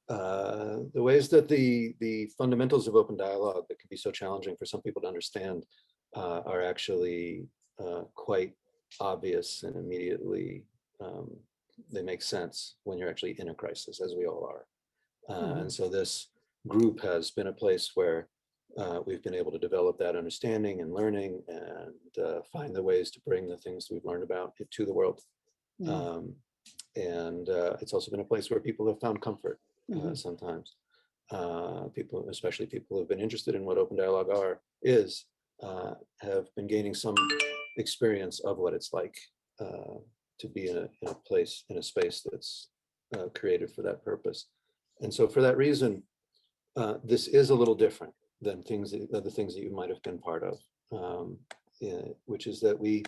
The ways that the fundamentals of open dialogue that can be so challenging for some people to understand are actually quite obvious, and immediately they make sense when you're actually in a crisis, as we all are. And so this group has been a place where we've been able to develop that understanding and learning, and find the ways to bring the things we've learned about it to the world. And it's also been a place where people have found comfort sometimes. People, especially people who have been interested in what open dialogue is, have been gaining some experience of what it's like to be in a place, in a space that's created for that purpose. And so for that reason, this is a little different than the things that you might have been part of, which is that we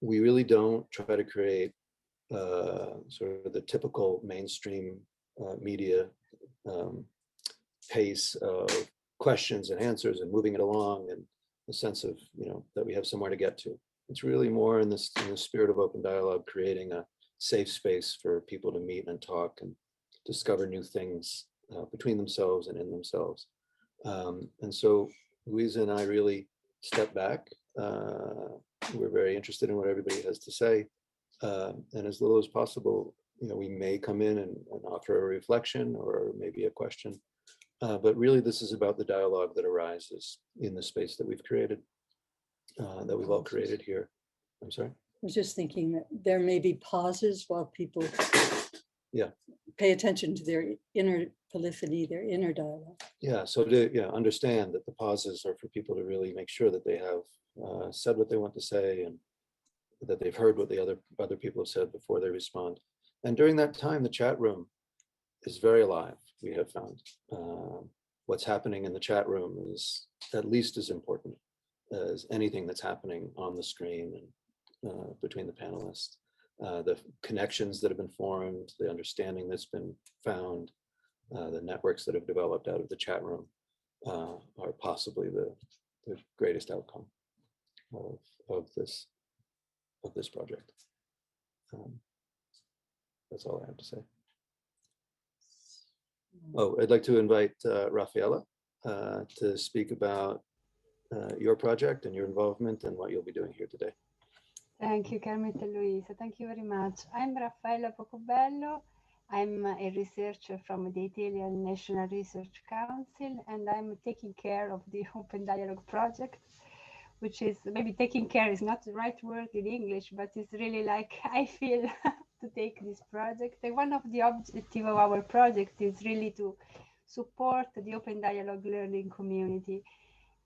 really don't try to create sort of the typical mainstream media pace of questions and answers and moving it along, and the sense of, that we have somewhere to get to. It's really more in the spirit of open dialogue, creating a safe space for people to meet and talk and discover new things between themselves and in themselves. And so Louisa and I really step back. We're very interested in what everybody has to say. And as little as possible, we may come in and offer a reflection or maybe a question. But really, this is about the dialogue that arises in the space that we've created, that we've all created here. I'm sorry? I was just thinking that there may be pauses while people pay attention to their inner polyphony, their inner dialogue. Yeah, so to understand that the pauses are for people to really make sure that they have said what they want to say, and that they've heard what the other people have said before they respond. And during that time, the chat room is very alive, we have found. What's happening in the chat room is at least as important as anything that's happening on the screen and between the panelists. The connections that have been formed, the understanding that's been found, the networks that have developed out of the chat room are possibly the greatest outcome of this project. That's all I have to say. Oh, I'd like to invite Rafaela to speak about your project and your involvement and what you'll be doing here today. Thank you, Carmita Luisa. Thank you very much. I'm Raffaella Pocobello. I'm a researcher from the Italian National Research Council, and I'm taking care of the Open Dialogue project, which is, maybe taking care is not the right word in English, but it's really like I feel to take this project. And one of the objectives of our project is really to support the Open Dialogue learning community.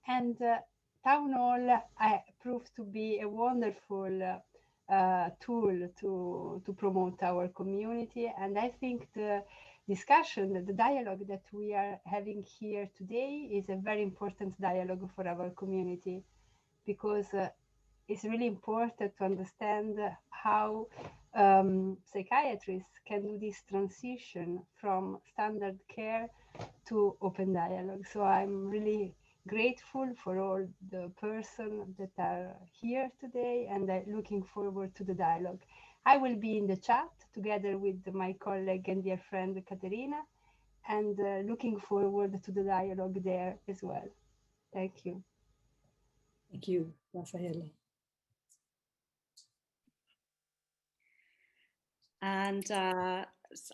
And Town Hall proved to be a wonderful tool to promote our community. And I think the discussion, the dialogue that we are having here today is a very important dialogue for our community, because it's really important to understand how psychiatrists can do this transition from standard care to open dialogue. So I'm really grateful for all the persons that are here today, and I'm looking forward to the dialogue. I will be in the chat together with my colleague and dear friend Caterina, and looking forward to the dialogue there as well. Thank you. Thank you, Raffaella. And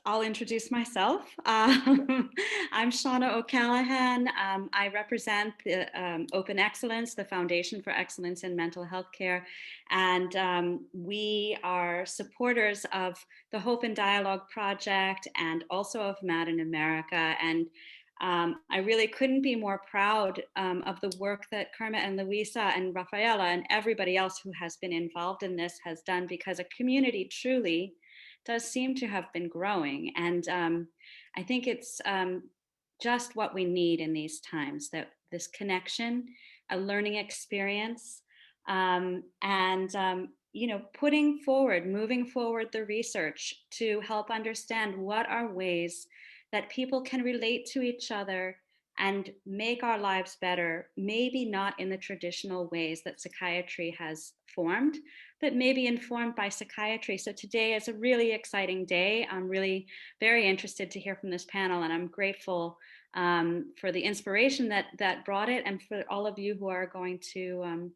I'll introduce myself. I'm Shauna O'Callaghan. I represent the Open Excellence, the Foundation for Excellence in Mental Health Care. And we are supporters of the Hope and Dialogue Project and also of Mad in America. And I really couldn't be more proud of the work that Karma and Luisa and Raffaella and everybody else who has been involved in this has done, because a community truly does seem to have been growing. And I think it's just what we need in these times, that this connection, a learning experience, and moving forward the research to help understand what are ways that people can relate to each other and make our lives better, maybe not in the traditional ways that psychiatry has formed, but maybe informed by psychiatry. So today is a really exciting day. I'm really very interested to hear from this panel, and I'm grateful for the inspiration that brought it, and for all of you who are going to,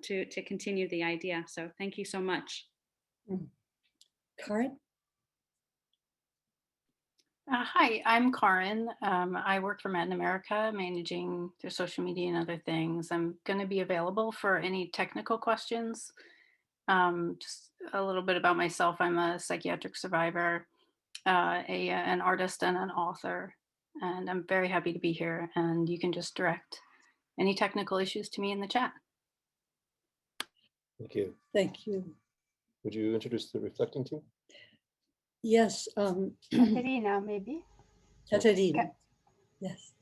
to continue the idea. So thank you so much. Karen? Hi, I'm Karin. I work for Matin America, managing their social media and other things. I'm going to be available for any technical questions. Just a little bit about myself. I'm a psychiatric survivor, an artist, and an author. And I'm very happy to be here. And you can just direct any technical issues to me in the chat. Thank you. Thank you. Would you introduce the reflecting team? Yes. Katerina, maybe. Katerina. Yes.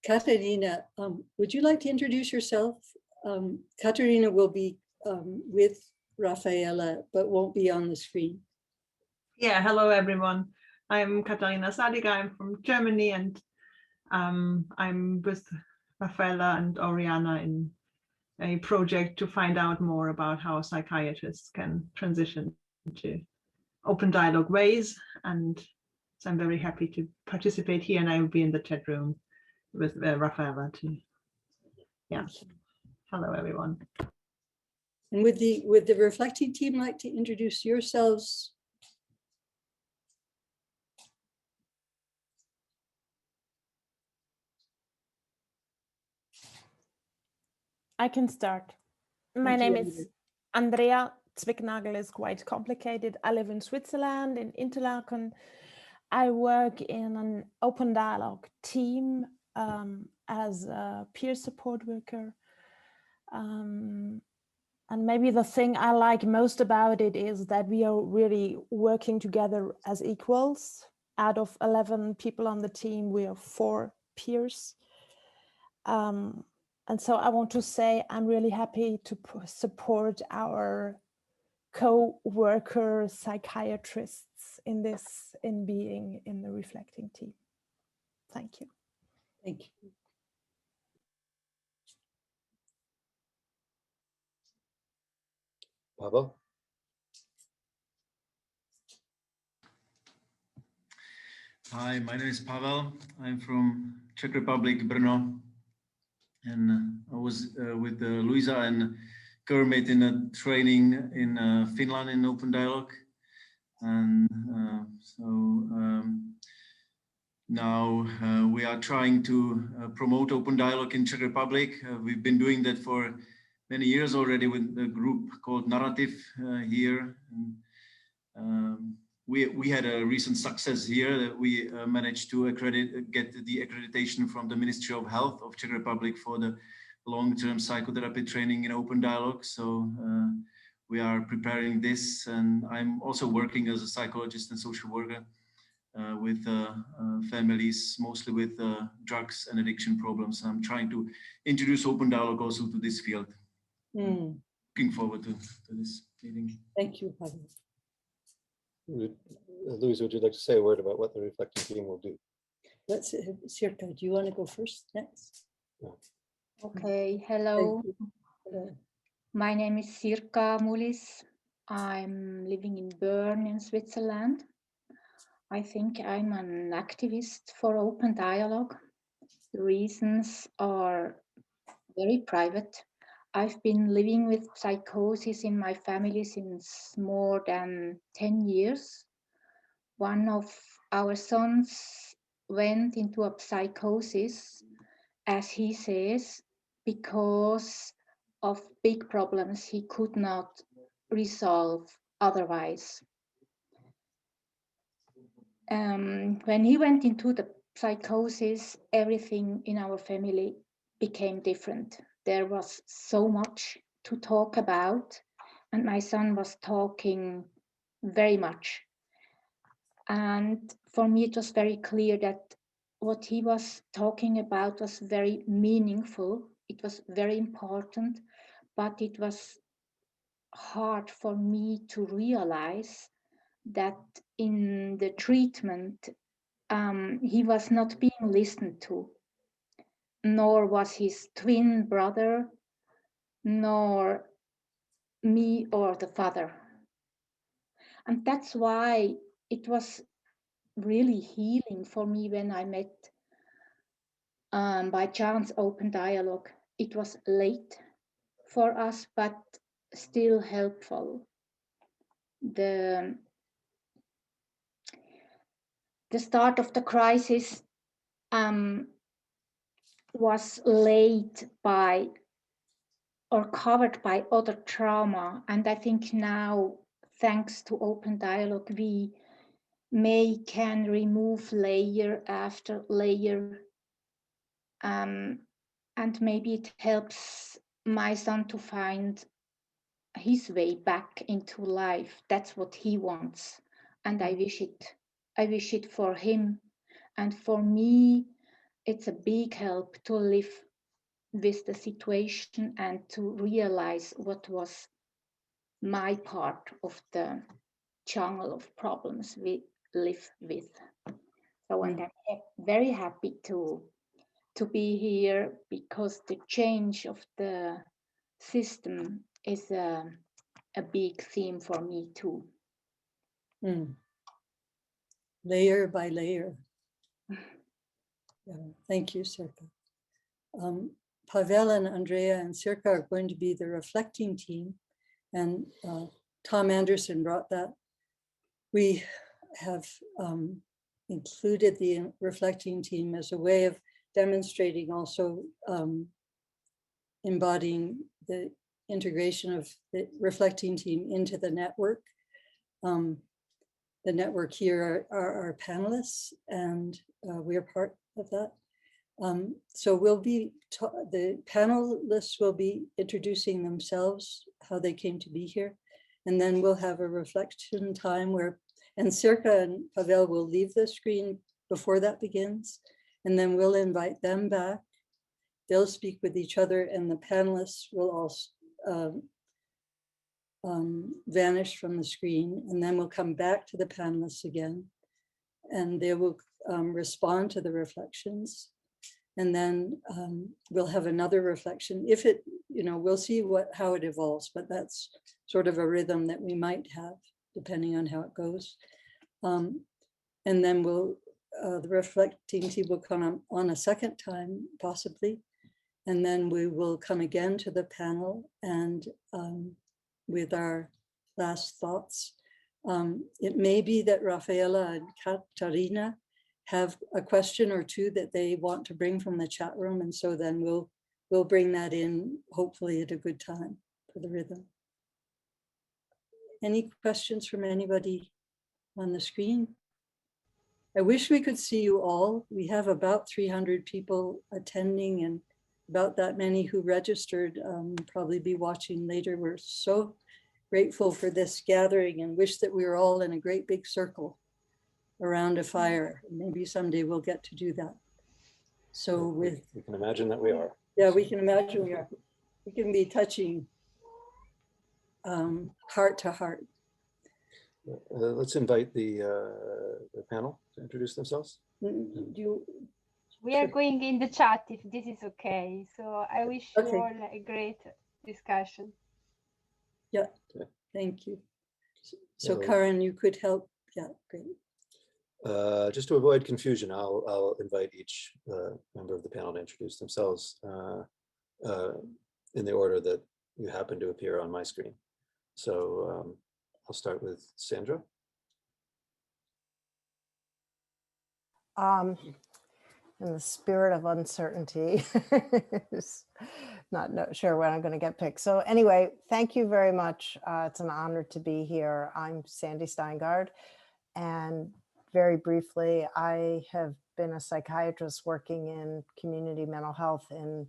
Katerina, would you like to introduce yourself? Katerina will be with Rafaela, but won't be on the screen. Yeah, hello everyone. I'm Katarina Sadig. I'm from Germany, and I'm with Rafaela and Oriana in a project to find out more about how psychiatrists can transition to open dialogue ways. And so I'm very happy to participate here, and I will be in the chat room with Rafaela too. Yeah. Hello everyone. And would the reflecting team like to introduce yourselves? I can start. My name is Andrea. Zwicknagel is quite complicated. I live in Switzerland, in Interlaken. I work in an open dialogue team as a peer support worker. And maybe the thing I like most about it is that we are really working together as equals. Out of 11 people on the team, we are 4 peers. And so I want to say I'm really happy to support our co-worker psychiatrists in being in the reflecting team. Thank you. Thank you. Pavel? Hi, my name is Pavel. I'm from Czech Republic, Brno. And I was with Luisa and Kermit in a training in Finland in open dialogue. And now we are trying to promote open dialogue in Czech Republic. We've been doing that for many years already with a group called Narrative here. And, we had a recent success here that we managed to get the accreditation from the Ministry of Health of Czech Republic for the long-term psychotherapy training in open dialogue. So we are preparing this, and I'm also working as a psychologist and social worker with families, mostly with drugs and addiction problems. I'm trying to introduce open dialogue also to this field. Looking forward to this meeting. Thank you, Pavel. Louise, would you like to say a word about what the reflecting team will do? Let's Sirka, do you want to go first next? No. Okay, hello. Hello. My name is Sirka Mulis. I'm living in Bern in Switzerland. I think I'm an activist for open dialogue. The reasons are very private. I've been living with psychosis in my family since more than 10 years. One of our sons went into a psychosis, as he says, because of big problems he could not resolve otherwise. When he went into the psychosis, everything in our family became different. There was so much to talk about, and my son was talking very much. And for me, it was very clear that what he was talking about was very meaningful. It was very important, but it was hard for me to realize that in the treatment he was not being listened to, nor was his twin brother, nor me or the father. And that's why it was really healing for me when I met by chance Open Dialogue. It was late for us, but still helpful. The start of the crisis was laid by or covered by other trauma. And I think now, thanks to Open Dialogue, we can remove layer after layer. And maybe it helps my son to find his way back into life. That's what he wants. And I wish it for him. And for me, it's a big help to live with the situation and to realize what was my part of the jungle of problems we live with. So and I'm very happy to be here, because the change of the system is a big theme for me too. Layer by layer. Thank you, Sirka. Pavel and Andrea and Sirka are going to be the reflecting team, and Tom Anderson brought that. We have included the reflecting team as a way of demonstrating also embodying the integration of the reflecting team into the network. The network here are our panelists, and we are part of that. So the panelists will be introducing themselves, how they came to be here, and then we'll have a reflection time and Sirka and Pavel will leave the screen before that begins, and then we'll invite them back. They'll speak with each other, and the panelists will also vanish from the screen, and then we'll come back to the panelists again, and they will respond to the reflections. And then we'll have another reflection. If it, we'll see how it evolves, but that's sort of a rhythm that we might have depending on how it goes. And then the reflecting team will come on a second time, possibly. And then we will come again to the panel and with our last thoughts. It may be that Rafaela and Katarina have a question or two that they want to bring from the chat room. And so then we'll bring that in, hopefully at a good time for the rhythm. Any questions from anybody on the screen? I wish we could see you all. We have about 300 people attending and about that many who registered, probably be watching later. We're so grateful for this gathering and wish that we were all in a great big circle around a fire. Maybe someday we'll get to do that. So we can imagine that we are. Yeah, we can imagine we are. We can be touching heart to heart. Let's invite the panel to introduce themselves. We are going in the chat if this is okay. So I wish you all a great discussion. Yeah, thank you. So Karen, you could help. Yeah, great. Just to avoid confusion, I'll invite each member of the panel to introduce themselves in the order that you happen to appear on my screen. So I'll start with Sandra. In the spirit of uncertainty, not sure when I'm going to get picked. So anyway, thank you very much. It's an honor to be here. I'm Sandy Steingard, and very briefly, I have been a psychiatrist working in community mental health in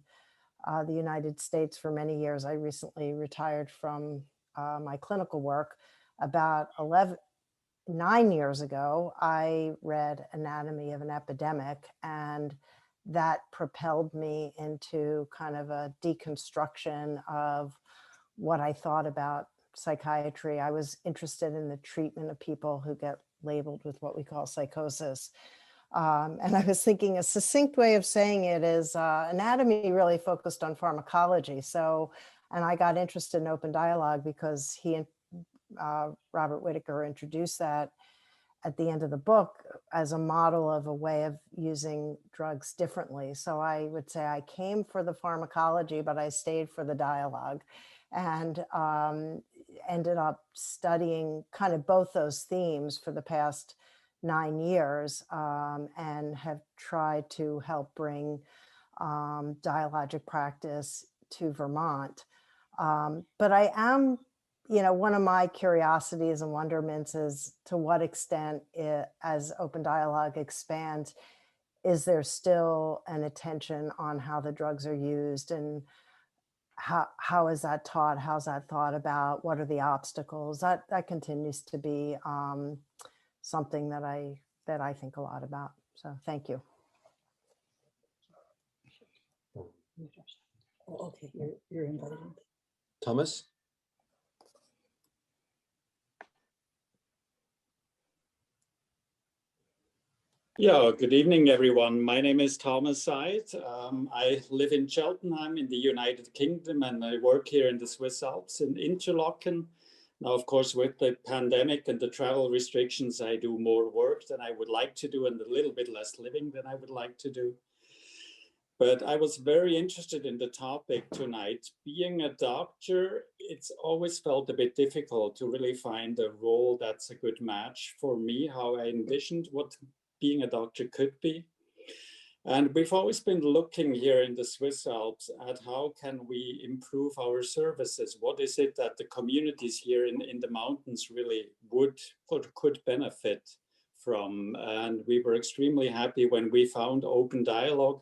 the United States for many years. I recently retired from my clinical work. About 9 years ago, I read Anatomy of an Epidemic, and that propelled me into kind of a deconstruction of what I thought about psychiatry. I was interested in the treatment of people who get labeled with what we call psychosis. And I was thinking a succinct way of saying it is anatomy really focused on pharmacology. So, and I got interested in open dialogue because he and Robert Whitaker introduced that at the end of the book as a model of a way of using drugs differently. So I would say I came for the pharmacology, but I stayed for the dialogue, and ended up studying kind of both those themes for the past 9 years, and have tried to help bring dialogic practice to Vermont. But I am, one of my curiosities and wonderments is to what extent as open dialogue expands, is there still an attention on how the drugs are used, and how is that taught? How's that thought about? What are the obstacles? That continues to be something that I think a lot about. So thank you. Oh, okay, you're invited. Thomas? Yeah, good evening, everyone. My name is Thomas Seid. I live in Cheltenham in the United Kingdom, and I work here in the Swiss Alps in Interlaken. Now, of course, with the pandemic and the travel restrictions, I do more work than I would like to do and a little bit less living than I would like to do. But I was very interested in the topic tonight. Being a doctor, it's always felt a bit difficult to really find a role that's a good match for me, how I envisioned what being a doctor could be. And we've always been looking here in the Swiss Alps at how can we improve our services? What is it that the communities here in the mountains really would or could benefit from? And we were extremely happy when we found Open Dialogue,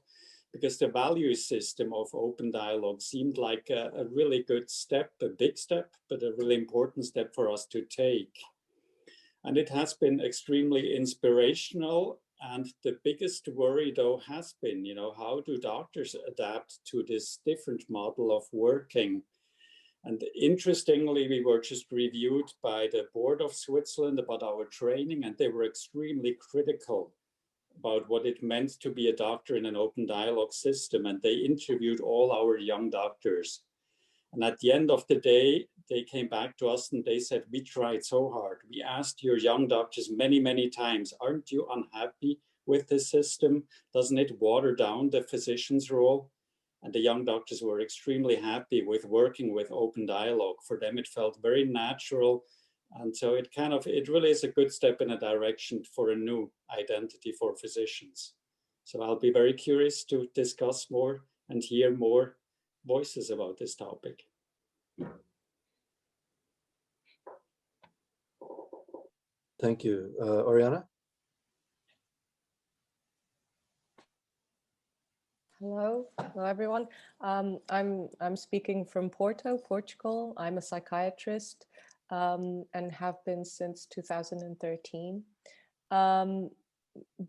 because the value system of Open Dialogue seemed like a really good step, a big step, but a really important step for us to take. And it has been extremely inspirational. And the biggest worry, though, has been, how do doctors adapt to this different model of working? And interestingly, we were just reviewed by the Board of Switzerland about our training, and they were extremely critical about what it meant to be a doctor in an open dialogue system. And they interviewed all our young doctors. And at the end of the day, they came back to us and they said, we tried so hard. We asked your young doctors many, many times, aren't you unhappy with this system? Doesn't it water down the physician's role? And the young doctors were extremely happy with working with open dialogue. For them, it felt very natural. And so it really is a good step in a direction for a new identity for physicians. So I'll be very curious to discuss more and hear more voices about this topic. Thank you. Oriana? Hello everyone. I'm speaking from Porto, Portugal. I'm a psychiatrist and have been since 2013.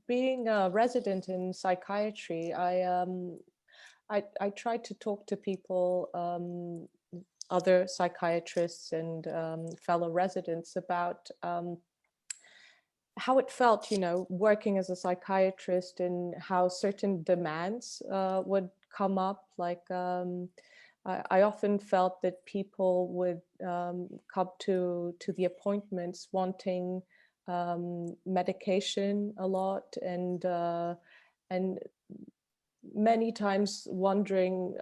Being a resident in psychiatry, I try to talk to people, other psychiatrists and fellow residents about how it felt, working as a psychiatrist, and how certain demands would come up. Like I often felt that people would come to the appointments wanting medication a lot, and many times wondering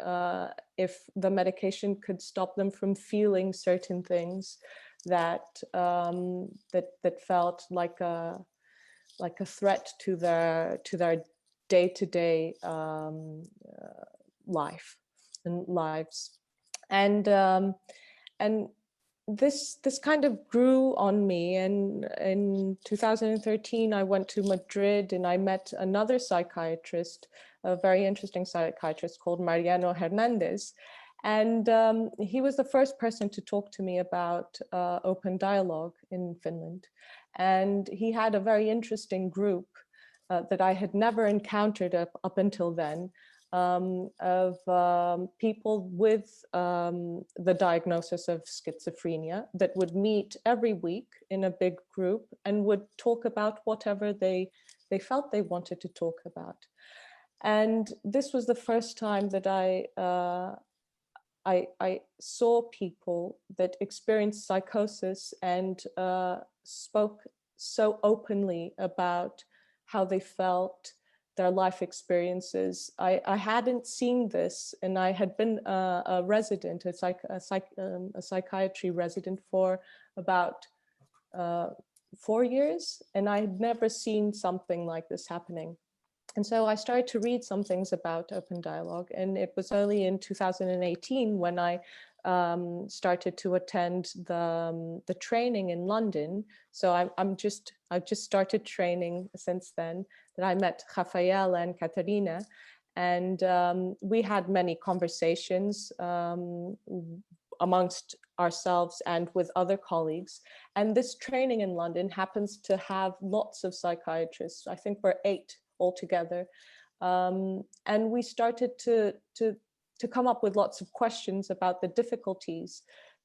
if the medication could stop them from feeling certain things that that felt like a threat to their day-to-day life and lives, and this kind of grew on me. And in 2013 I went to Madrid and I met another psychiatrist, a very interesting psychiatrist called Mariano Hernandez. And he was the first person to talk to me about open dialogue in Finland. And he had a very interesting group that I had never encountered up until then, of people with the diagnosis of schizophrenia that would meet every week in a big group and would talk about whatever they they felt they wanted to talk about. And this was the first time that I saw people that experienced psychosis and spoke so openly about how they felt, their life experiences. I hadn't seen this, and I had been a resident, a psychiatry resident for about 4 years, and I had never seen something like this happening. And so I started to read some things about open dialogue, and it was only in 2018 when I started to attend the training in London. So I've just started training since then, that I met Rafael and Katarina, and we had many conversations amongst ourselves and with other colleagues. And this training in London happens to have lots of psychiatrists. I think we're 8 altogether. And we started to come up with lots of questions about the difficulties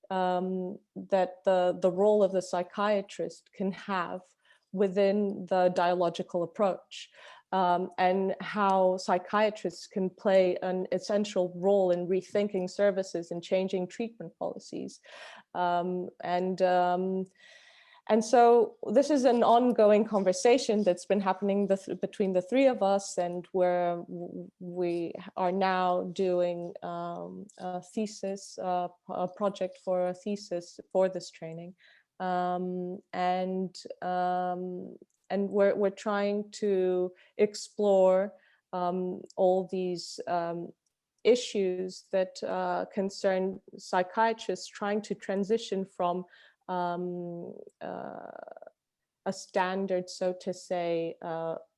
that the role of the psychiatrist can have within the dialogical approach, and how psychiatrists can play an essential role in rethinking services and changing treatment policies. And so this is an ongoing conversation that's been happening between the 3 of us, and where we are now doing a thesis, a project for a thesis for this training. And we're trying to explore all these issues that concern psychiatrists trying to transition from a standard, so to say,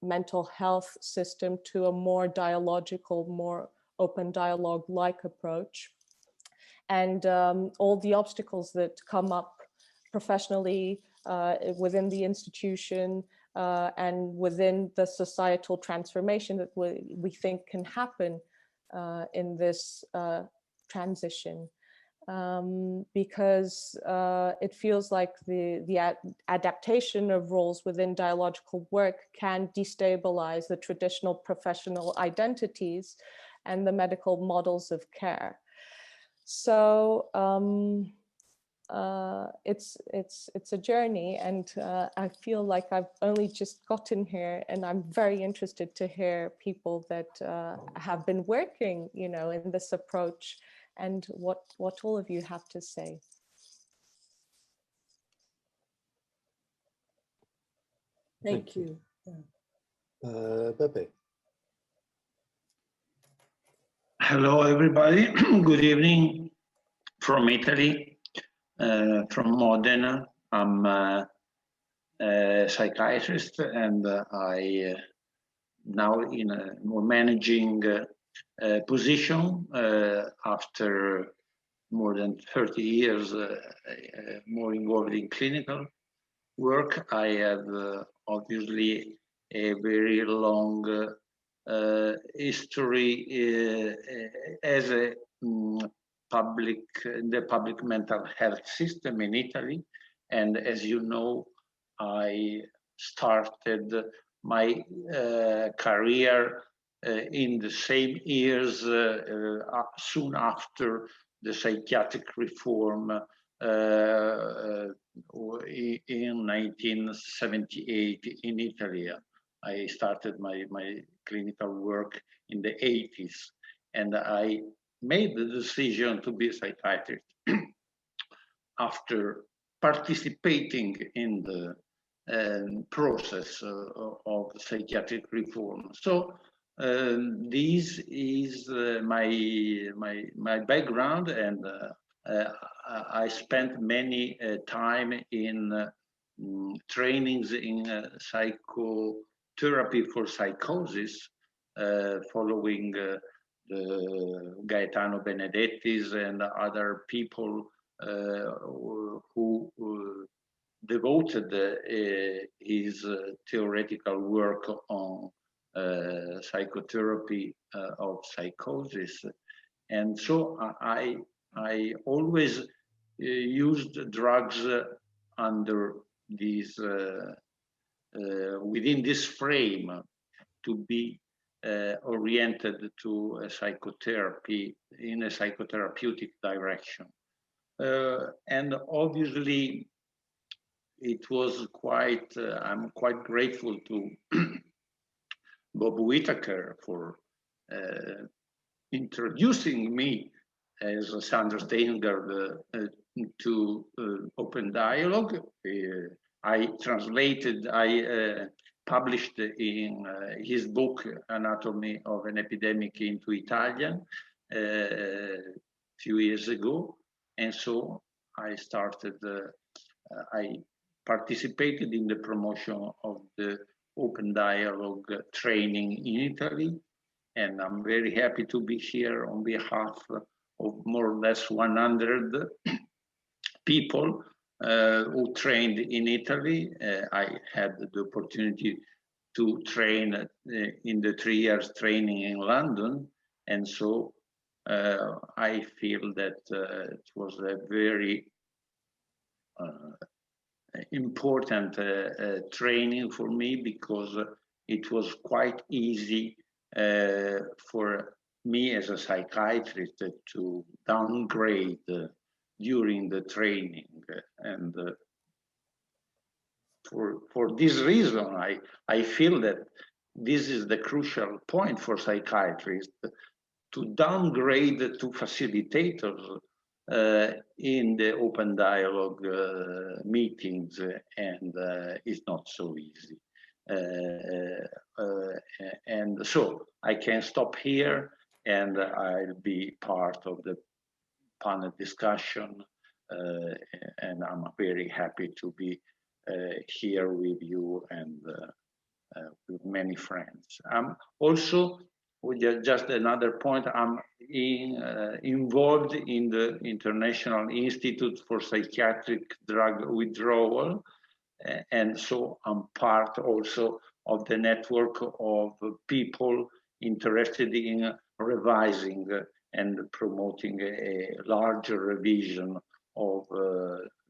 mental health system to a more dialogical, more open dialogue-like approach. And all the obstacles that come up professionally within the institution and within the societal transformation that we think can happen in this transition. Because it feels like the adaptation of roles within dialogical work can destabilize the traditional professional identities and the medical models of care. So it's a journey, and I feel like I've only just gotten here, and I'm very interested to hear people that have been working, in this approach, and what all of you have to say. Thank you. Pepe. Hello, everybody. Good evening from Italy, from Modena. I'm a psychiatrist, and I now in a more managing position after more than 30 years more involved in clinical work. I have obviously a very long history as a the public mental health system in Italy. And as you know, I started my career in the same years, soon after the psychiatric reform in 1978 in Italy. I started my clinical work in the 80s, and I made the decision to be a psychiatrist after participating in the process of psychiatric reform. So this is my background, and I spent many time in trainings in psychotherapy for psychosis, following the Gaetano Benedetti's and other people who devoted his theoretical work on psychotherapy of psychosis. And so I always used drugs under these within this frame to be oriented to a psychotherapy in a psychotherapeutic direction. And obviously, it was quite, I'm quite grateful to Bob Whitaker for introducing me as Sandra Steingard to Open Dialogue. I published in his book, Anatomy of an Epidemic, into Italian a few years ago. And so I started, I participated in the promotion of the Open Dialogue training in Italy. And I'm very happy to be here on behalf of more or less 100 people who trained in Italy. I had the opportunity to train in the 3 years training in London. And so I feel that it was a very important training for me, because it was quite easy for me as a psychiatrist to downgrade during the training. And for this reason, I feel that this is the crucial point for psychiatrists, to downgrade to facilitators in the Open Dialogue meetings, and it's not so easy. And so I can stop here, and I'll be part of the panel discussion, and I'm very happy to be here with you and with many friends. Also, just another point, I'm involved in the International Institute for Psychiatric Drug Withdrawal, and so I'm part also of the network of people interested in revising and promoting a larger revision of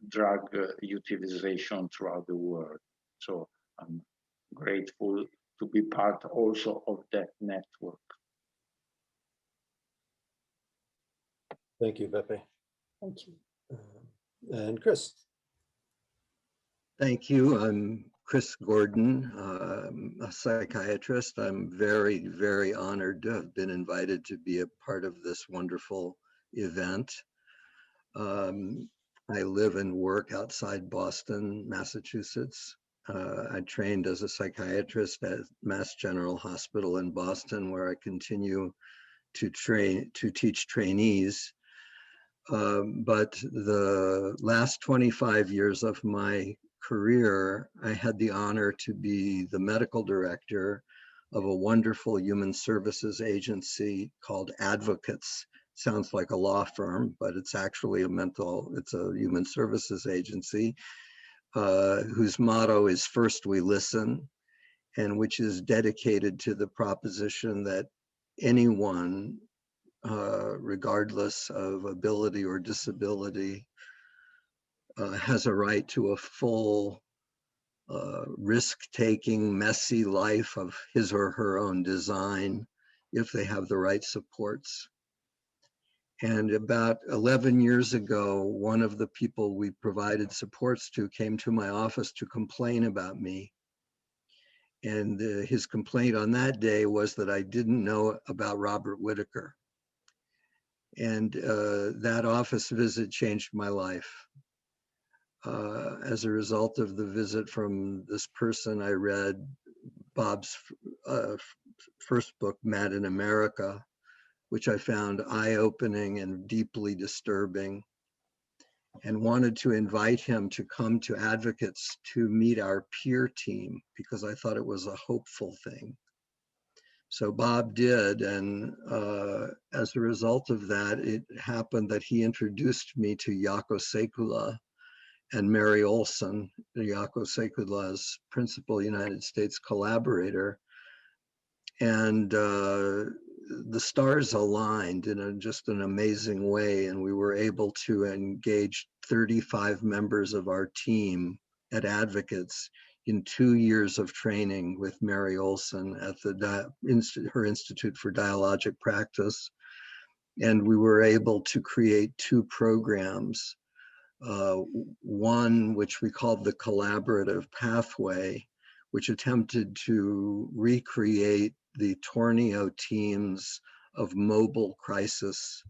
drug utilization throughout the world. So I'm grateful to be part also of that network. Thank you, Beppe. Thank you. And Chris. Thank you. I'm Chris Gordon, a psychiatrist. I'm very, very honored to have been invited to be a part of this wonderful event. I live and work outside Boston, Massachusetts. I trained as a psychiatrist at Mass General Hospital in Boston, where I continue to teach trainees. But the last 25 years of my career, I had the honor to be the medical director of a wonderful human services agency called Advocates. Sounds like a law firm, but it's actually it's a human services agency whose motto is "First we listen," and which is dedicated to the proposition that anyone, regardless of ability or disability, has a right to a full, risk-taking, messy life of his or her own design if they have the right supports. And about 11 years ago, one of the people we provided supports to came to my office to complain about me. And his complaint on that day was that I didn't know about Robert Whitaker. And that office visit changed my life. As a result of the visit from this person, I read Bob's first book, Mad in America, which I found eye-opening and deeply disturbing, and wanted to invite him to come to Advocates to meet our peer team, because I thought it was a hopeful thing. So Bob did, and as a result of that, it happened that he introduced me to Jaakko Sekula and Mary Olson, Jaakko Sekula's principal United States collaborator. And the stars aligned in just an amazing way, and we were able to engage 35 members of our team at Advocates in 2 years of training with Mary Olson at her Institute for Dialogic Practice. And we were able to create 2 programs. One, which we called the Collaborative Pathway, which attempted to recreate the Tornio teams of mobile crisis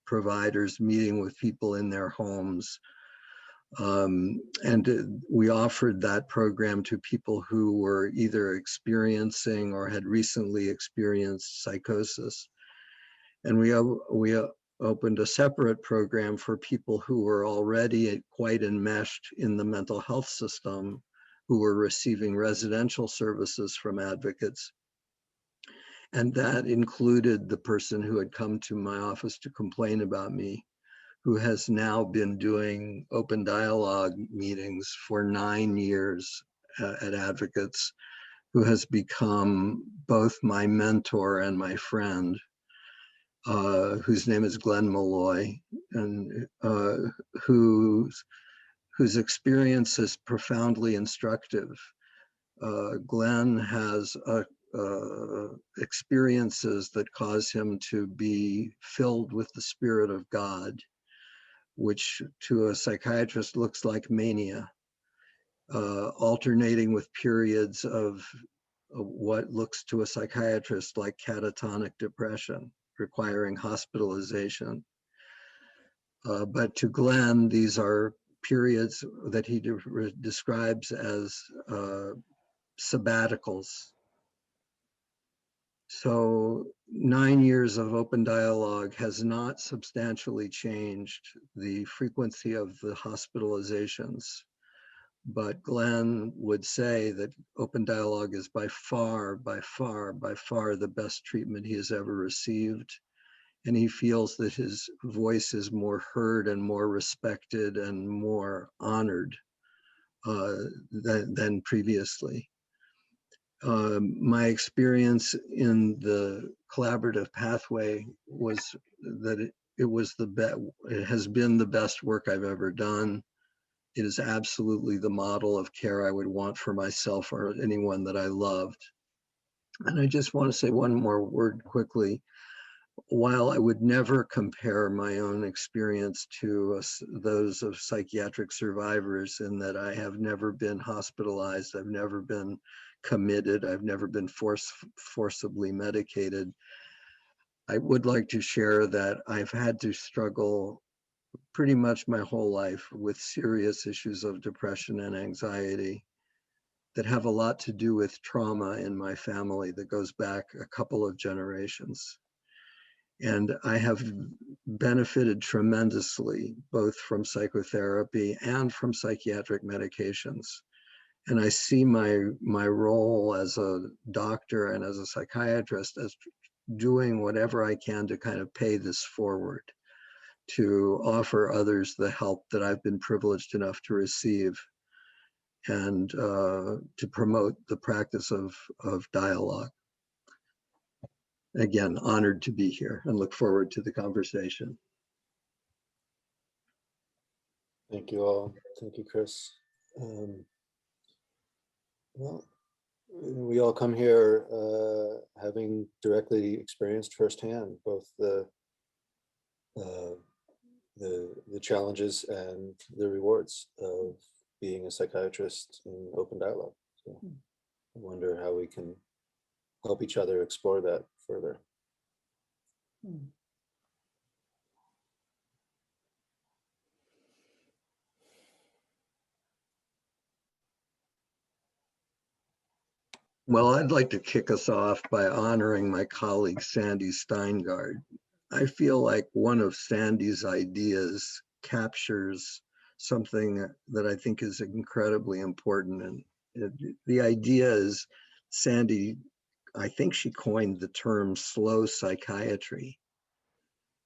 providers meeting with people in their homes. And we offered that program to people who were either experiencing or had recently experienced psychosis. And we opened a separate program for people who were already quite enmeshed in the mental health system, who were receiving residential services from advocates. And that included the person who had come to my office to complain about me, who has now been doing open dialogue meetings for 9 years at Advocates, who has become both my mentor and my friend, whose name is Glenn Malloy, and whose experience is profoundly instructive. Glenn has experiences that cause him to be filled with the Spirit of God, which to a psychiatrist looks like mania, alternating with periods of what looks to a psychiatrist like catatonic depression, requiring hospitalization. But to Glenn, these are periods that he describes as sabbaticals. So 9 years of open dialogue has not substantially changed the frequency of the hospitalizations. But Glenn would say that open dialogue is by far the best treatment he has ever received. And he feels that his voice is more heard and more respected and more honored than previously. My experience in the collaborative pathway was that it has been the best work I've ever done. It is absolutely the model of care I would want for myself or anyone that I loved. And I just want to say one more word quickly. While I would never compare my own experience to those of psychiatric survivors, in that I have never been hospitalized, I've never been committed, I've never been forcibly medicated, I would like to share that I've had to struggle pretty much my whole life with serious issues of depression and anxiety that have a lot to do with trauma in my family that goes back a couple of generations. And I have benefited tremendously, both from psychotherapy and from psychiatric medications. And I see my role as a doctor and as a psychiatrist as doing whatever I can to kind of pay this forward, to offer others the help that I've been privileged enough to receive, and to promote the practice of dialogue. Again, honored to be here and look forward to the conversation. Thank you all. Thank you, Chris. Well, we all come here having directly experienced firsthand both the challenges and the rewards of being a psychiatrist in open dialogue. So I wonder how we can help each other explore that further. Well, I'd like to kick us off by honoring my colleague, Sandy Steingard. I feel like one of Sandy's ideas captures something that I think is incredibly important. And the idea is, Sandy, I think she coined the term slow psychiatry.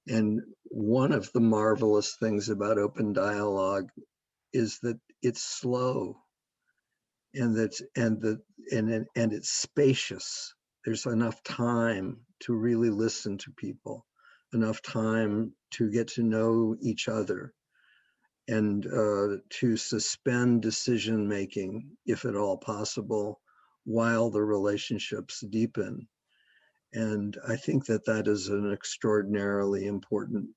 And one of the marvelous things about open dialogue is that it's slow, and it's spacious. There's enough time to really listen to people, enough time to get to know each other. and to suspend decision-making, if at all possible, while the relationships deepen. And I think that that is an extraordinarily important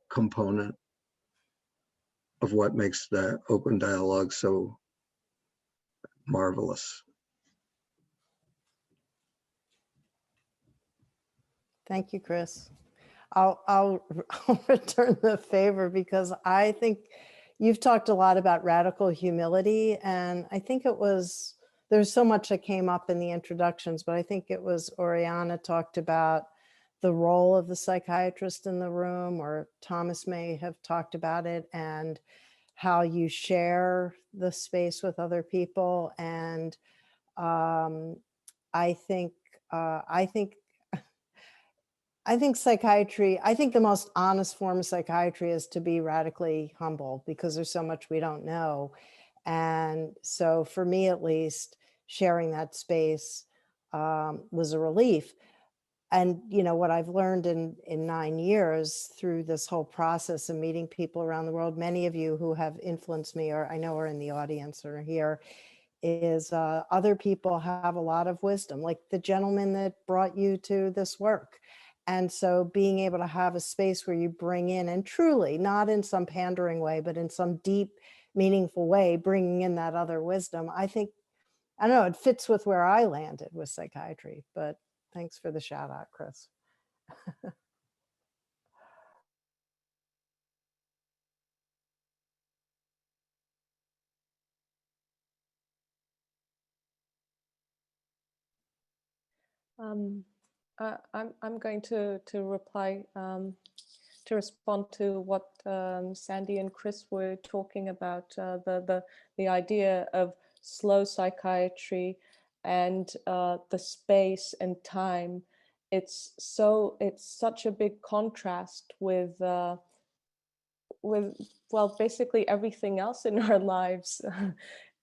component of what makes the open dialogue so marvelous. Thank you, Chris. I'll return the favor because I think you've talked a lot about radical humility, and I think there's so much that came up in the introductions, but I think it was Oriana talked about the role of the psychiatrist in the room, or Thomas may have talked about it, and how you share the space with other people. And I think psychiatry, I think the most honest form of psychiatry is to be radically humble, because there's so much we don't know. And so for me, at least, sharing that space was a relief. And what I've learned in 9 years through this whole process of meeting people around the world, many of you who have influenced me, or I know are in the audience or here, is other people have a lot of wisdom, like the gentleman that brought you to this work. And so being able to have a space where you bring in, and truly, not in some pandering way, but in some deep, meaningful way, bringing in that other wisdom, I think, I don't know, it fits with where I landed with psychiatry. But thanks for the shout out, Chris. I'm going to reply to respond to what Sandy and Chris were talking about, the idea of slow psychiatry and the space and time. It's such a big contrast with well, basically everything else in our lives.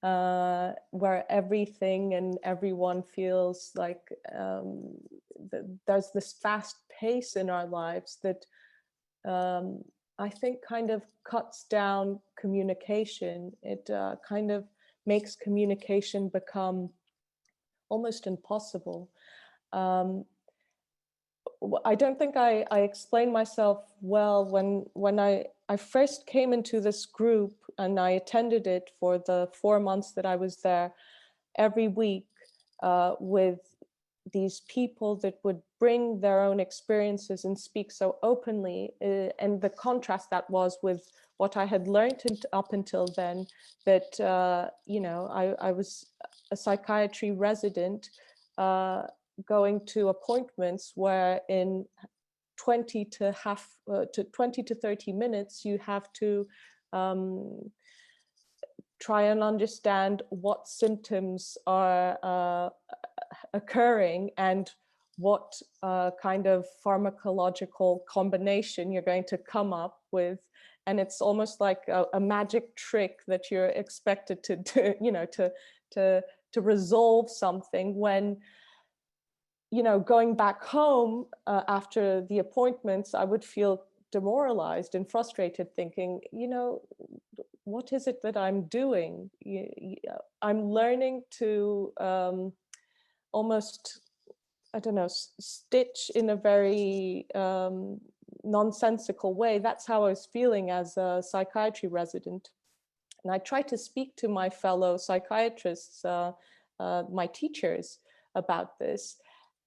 Where everything and everyone feels like there's this fast pace in our lives that I think kind of cuts down communication. It kind of makes communication become almost impossible. I don't think I explained myself well when I first came into this group, and I attended it for the 4 months that I was there, every week with these people that would bring their own experiences and speak so openly, and the contrast that was with what I had learned up until then, that I was a psychiatry resident, going to appointments where in 20 to 30 minutes you have to try and understand what symptoms are occurring and what kind of pharmacological combination you're going to come up with. And it's almost like a magic trick that you're expected to resolve something, when going back home after the appointments, I would feel demoralized and frustrated, thinking, what is it that I'm doing? I'm learning to almost, I don't know, stitch in a very nonsensical way. That's how I was feeling as a psychiatry resident. And I tried to speak to my fellow psychiatrists, my teachers, about this.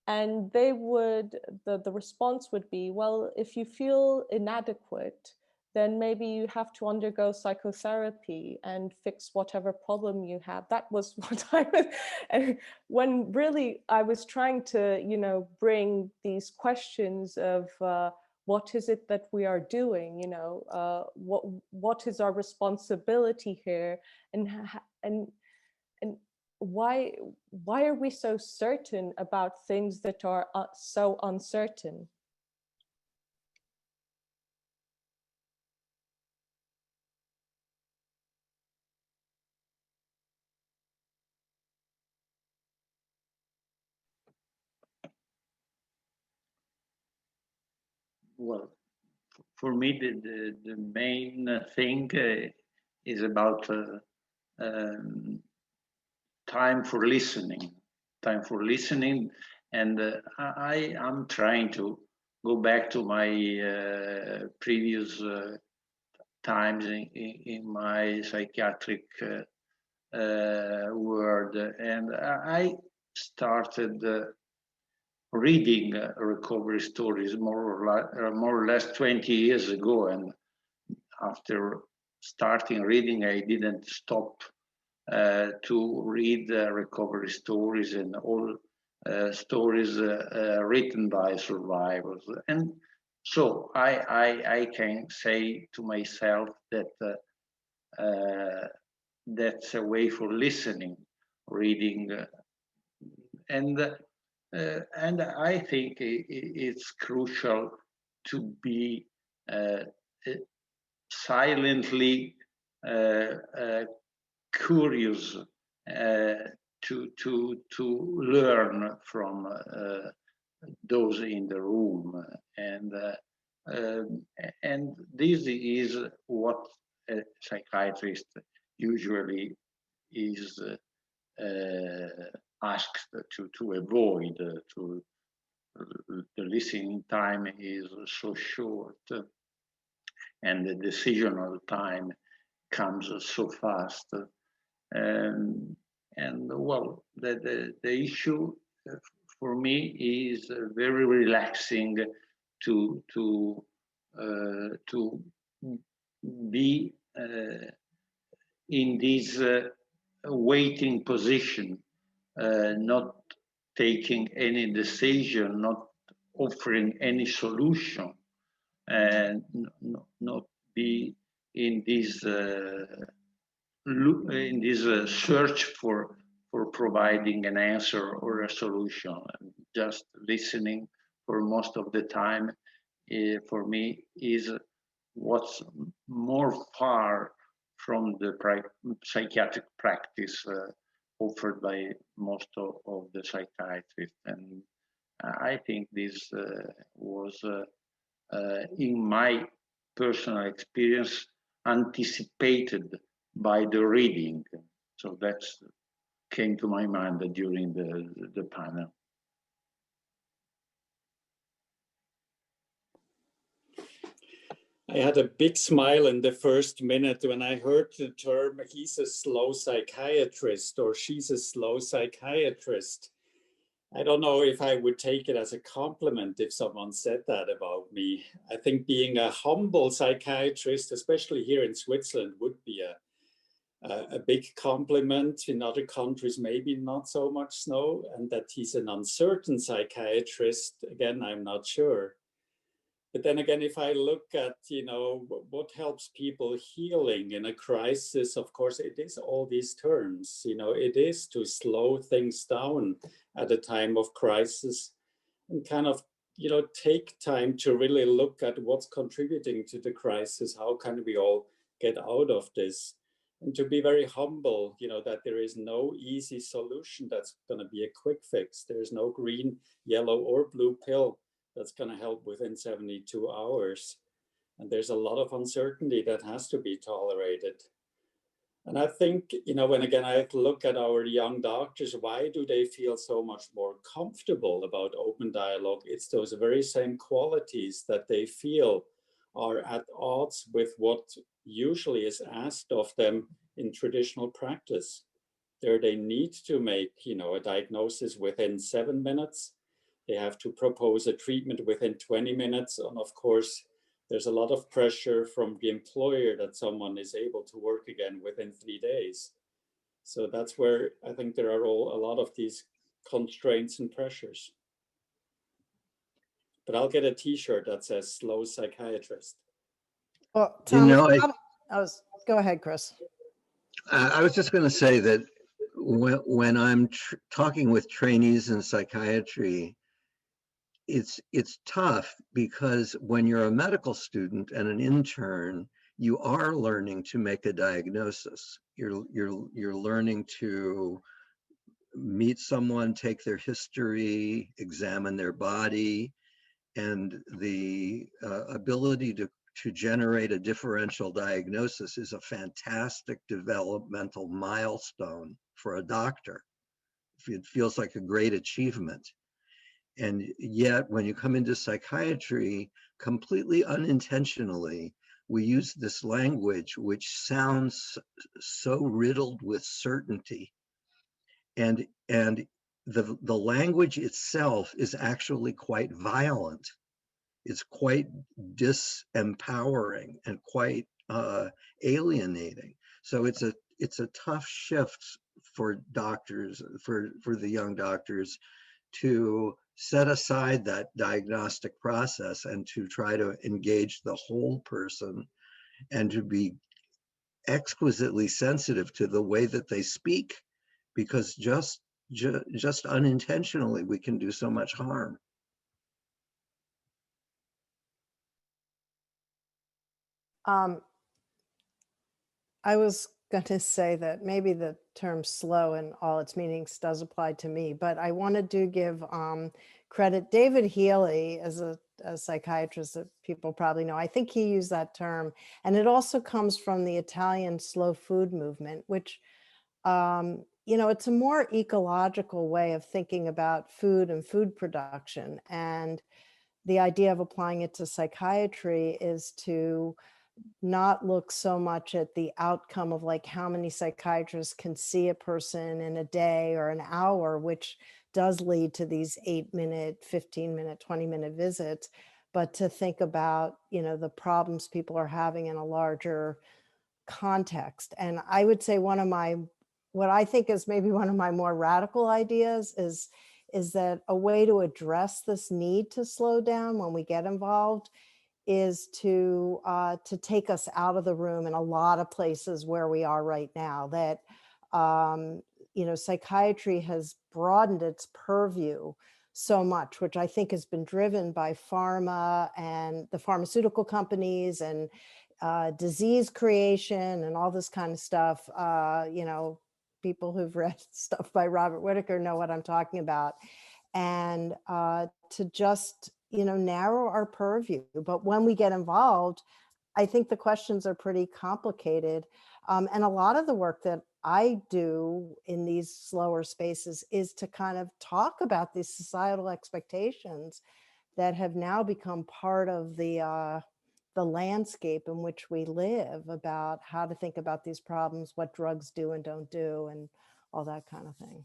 And they would, the response would be, well, if you feel inadequate, then maybe you have to undergo psychotherapy and fix whatever problem you have. That was what I was, and when really I was trying to, bring these questions of what is it that we are doing, what is our responsibility here, and why are we so certain about things that are so uncertain? Well, for me, the main thing is about time for listening, and I am trying to go back to my previous times in my psychiatric world, and I started reading recovery stories more or less 20 years ago, and after starting reading, I didn't stop to read recovery stories and all stories written by survivors. And so I can say to myself that that's a way for listening, reading, and I think it's crucial to be silently curious to learn from those in the room, and this is what a psychiatrist usually is asked to avoid. The listening time is so short, and the decisional time comes so fast. And well, the issue for me is very relaxing to be in this waiting position, not taking any decision, not offering any solution, and not be in this search for providing an answer or a solution. Just listening for most of the time, for me, is what's more far from the psychiatric practice offered by most of the psychiatrists. And I think this was, in my personal experience, anticipated by the reading. So that's came to my mind during the panel. I had a big smile in the first minute when I heard the term, he's a slow psychiatrist or she's a slow psychiatrist. I don't know if I would take it as a compliment if someone said that about me. I think being a humble psychiatrist, especially here in Switzerland, would be a big compliment. In other countries, maybe not so much so. And that he's an uncertain psychiatrist, again, I'm not sure. But then again, if I look at, what helps people healing in a crisis, of course, it is all these terms, it is to slow things down at a time of crisis and kind of, take time to really look at what's contributing to the crisis. How can we all get out of this? And to be very humble, that there is no easy solution that's going to be a quick fix. There's no green, yellow, or blue pill that's going to help within 72 hours. And there's a lot of uncertainty that has to be tolerated. And I think, when again, I look at our young doctors, why do they feel so much more comfortable about open dialogue? It's those very same qualities that they feel are at odds with what usually is asked of them in traditional practice. There they need to make, a diagnosis within 7 minutes. They have to propose a treatment within 20 minutes. And of course, there's a lot of pressure from the employer that someone is able to work again within 3 days. So that's where I think there are a lot of these constraints and pressures. But I'll get a t-shirt that says slow psychiatrist. Well, Thomas, go ahead, Chris. I was just going to say that when I'm talking with trainees in psychiatry, it's tough because when you're a medical student and an intern, you are learning to make a diagnosis. You're learning to meet someone, take their history, examine their body, and the ability to generate a differential diagnosis is a fantastic developmental milestone for a doctor. It feels like a great achievement. And yet when you come into psychiatry, completely unintentionally, we use this language which sounds so riddled with certainty. And the language itself is actually quite violent. It's quite disempowering and quite alienating. So it's a tough shift for doctors, for the young doctors, to set aside that diagnostic process and to try to engage the whole person and to be exquisitely sensitive to the way that they speak, because just unintentionally we can do so much harm. I was going to say that maybe the term slow in all its meanings does apply to me, but I wanted to give credit. David Healy, as a psychiatrist that people probably know, I think he used that term, and it also comes from the Italian slow food movement, which, you know, it's a more ecological way of thinking about food and food production. And the idea of applying it to psychiatry is to not look so much at the outcome of like how many psychiatrists can see a person in a day or an hour, which does lead to these 8-minute, 15-minute, 20-minute visits, but to think about, you know, the problems people are having in a larger context. And I would say one of my, what I think is maybe one of my more radical ideas is that a way to address this need to slow down when we get involved is to take us out of the room in a lot of places where we are right now. That, you know, psychiatry has broadened its purview so much, which I think has been driven by pharma and the pharmaceutical companies and disease creation and all this kind of stuff. You know, people who've read stuff by Robert Whitaker know what I'm talking about. And to just, you know, narrow our purview. But when we get involved, I think the questions are pretty complicated. And a lot of the work that I do in these slower spaces is to kind of talk about these societal expectations that have now become part of the landscape in which we live, about how to think about these problems, what drugs do and don't do, and all that kind of thing.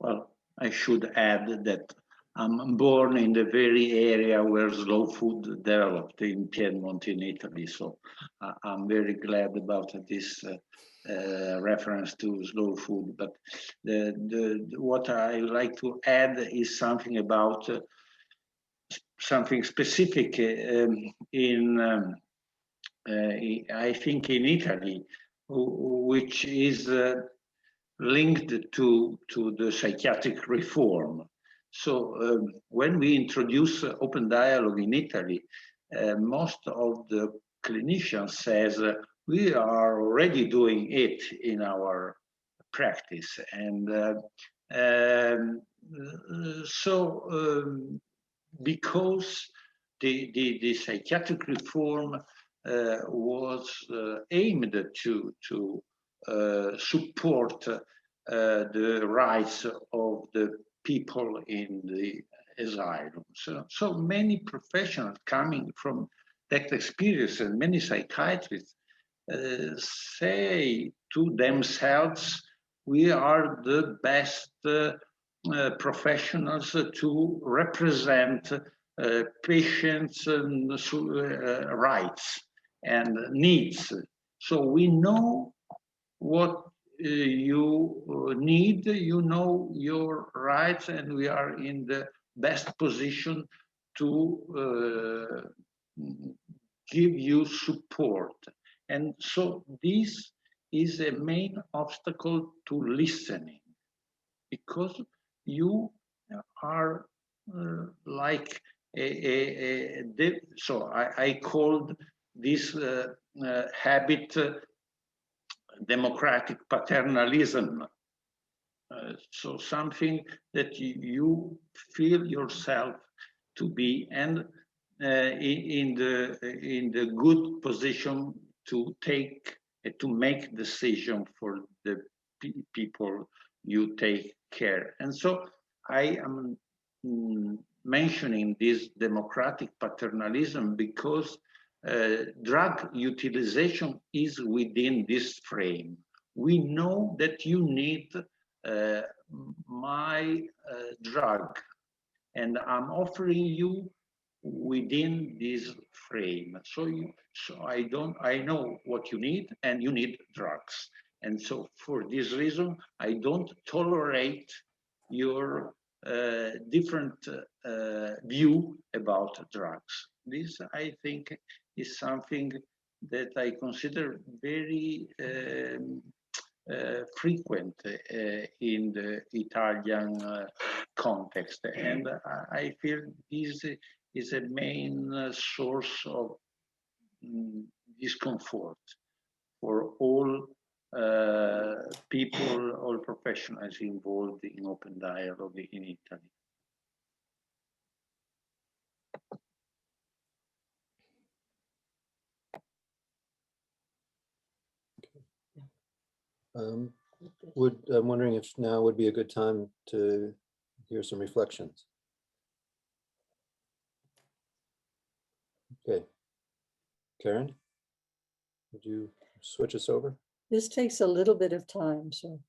Well, I should add that I'm born in the very area where slow food developed in Piedmont in Italy. So I'm very glad about this reference to slow food. But what I like to add is something about something specific I think in Italy, which is linked to the psychiatric reform. So when we introduce open dialogue in Italy, most of the clinicians says we are already doing it in our practice. And because the psychiatric reform was aimed to support the rights of the people in the asylum. So many professionals coming from that experience, and many psychiatrists say to themselves, we are the best professionals to represent patients' rights and needs. So we know what you need, you know your rights, and we are in the best position to give you support. And so this is a main obstacle to listening, because you are like so I called this habit democratic paternalism. So something that you feel yourself to be, and in the good position to take to make decision for the people you take care. And so I am mentioning this democratic paternalism because drug utilization is within this frame. We know that you need my drug, and I'm offering you within this frame. So I know what you need, and you need drugs. And so for this reason, I don't tolerate your different view about drugs. This, I think, is something that I consider very frequent in the Italian context. And I feel this is a main source of discomfort for all people, all professionals involved in open dialogue in Italy. I'm wondering if now would be a good time to hear some reflections. Okay. Karen, would you switch us over? This takes a little bit of time, so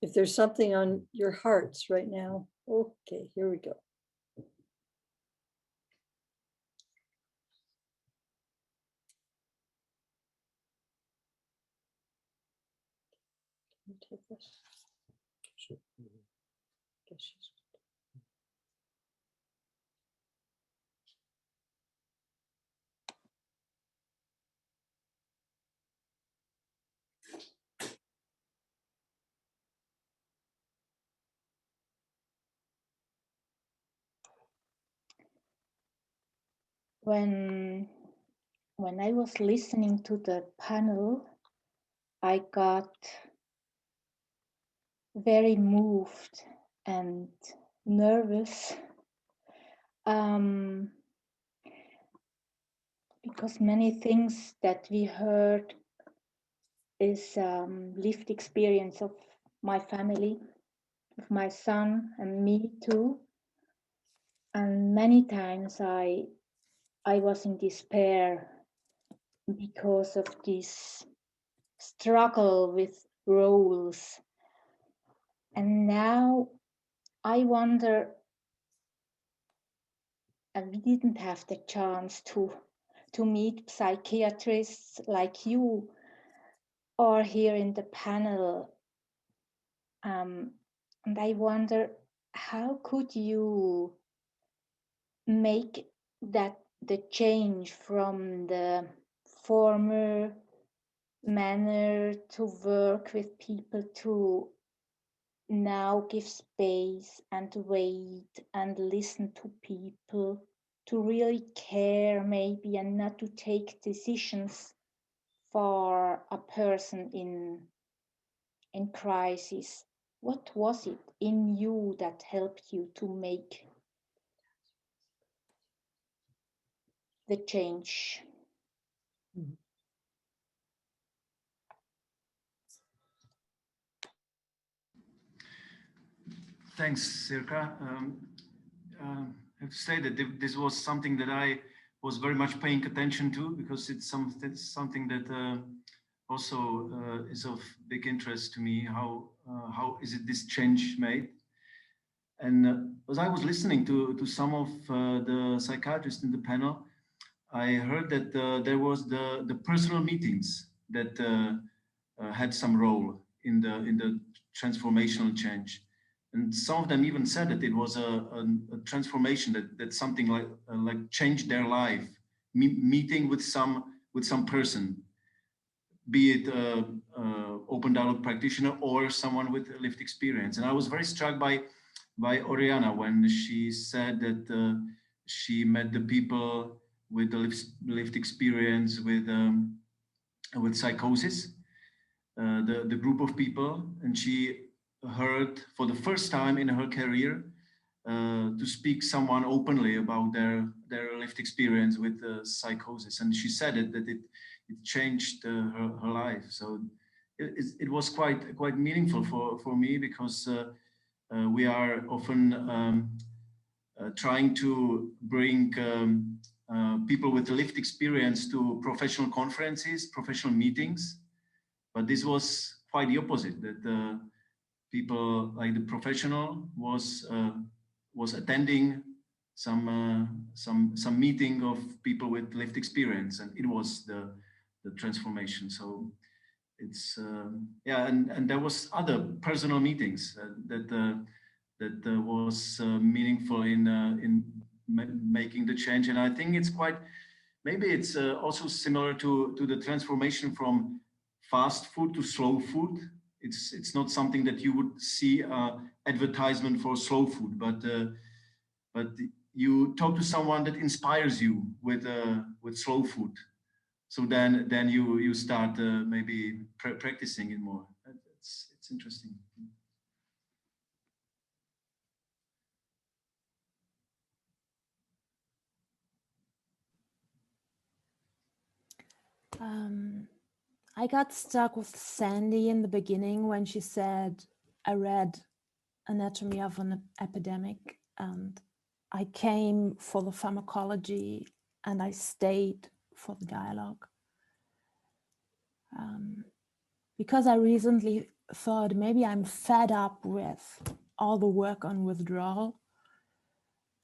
if there's something on your hearts right now, okay, here we go. Can you take this? Sure. Guess she's- When I was listening to the panel, I got very moved and nervous because many things that we heard is lived experience of my family, of my son and me too. And many times I was in despair because of this struggle with roles. And now I wonder, and we didn't have the chance to meet psychiatrists like you or here in the panel. And I wonder, how could you make that the change from the former manner to work with people to now give space and wait and listen to people, to really care maybe, and not to take decisions for a person in crisis? What was it in you that helped you to make the change? Thanks, Sirka. I have to say that this was something that I was very much paying attention to, because it's something that also is of big interest to me. How is it this change made? And as I was listening to some of the psychiatrists in the panel, I heard that there was the personal meetings that had some role in the transformational change. And some of them even said that it was a transformation, that something like changed their life, meeting with some person, be it open dialogue practitioner or someone with lived experience. And I was very struck by Oriana when she said that she met the people with the lived experience with psychosis. the group of people, and she heard for the first time in her career to speak someone openly about their lived experience with psychosis, and she said that it changed her life. So it was quite meaningful for me, because we are often trying to bring people with lived experience to professional conferences, professional meetings, but this was quite the opposite. That people like the professional was attending some meeting of people with lived experience, and it was the transformation. So it's yeah, and there was other personal meetings that was meaningful in making the change. And I think it's maybe it's also similar to the transformation from fast food to slow food. It's not something that you would see advertisement for slow food, but you talk to someone that inspires you with slow food. So then you start maybe practicing it more. It's interesting. I got stuck with Sandy in the beginning when she said, I read Anatomy of an Epidemic, and I came for the pharmacology and I stayed for the dialogue. Because I recently thought maybe I'm fed up with all the work on withdrawal.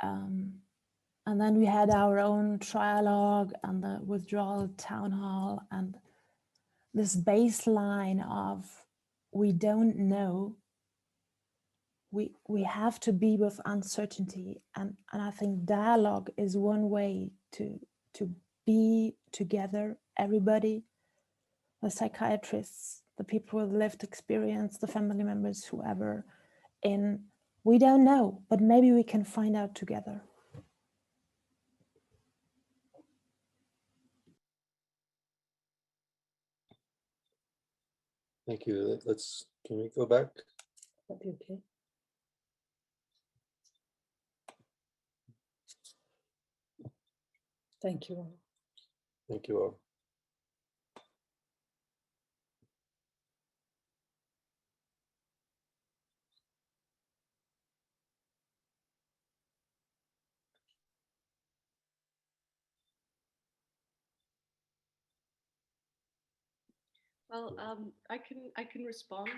And then we had our own trialogue and the withdrawal town hall, and this baseline of we don't know, we have to be with uncertainty, and I think dialogue is one way to be together, everybody, the psychiatrists, the people with lived experience, the family members, whoever, in we don't know, but maybe we can find out together. Thank you. Can we go back? That'd be okay. Thank you all. Thank you all. Well, I can respond.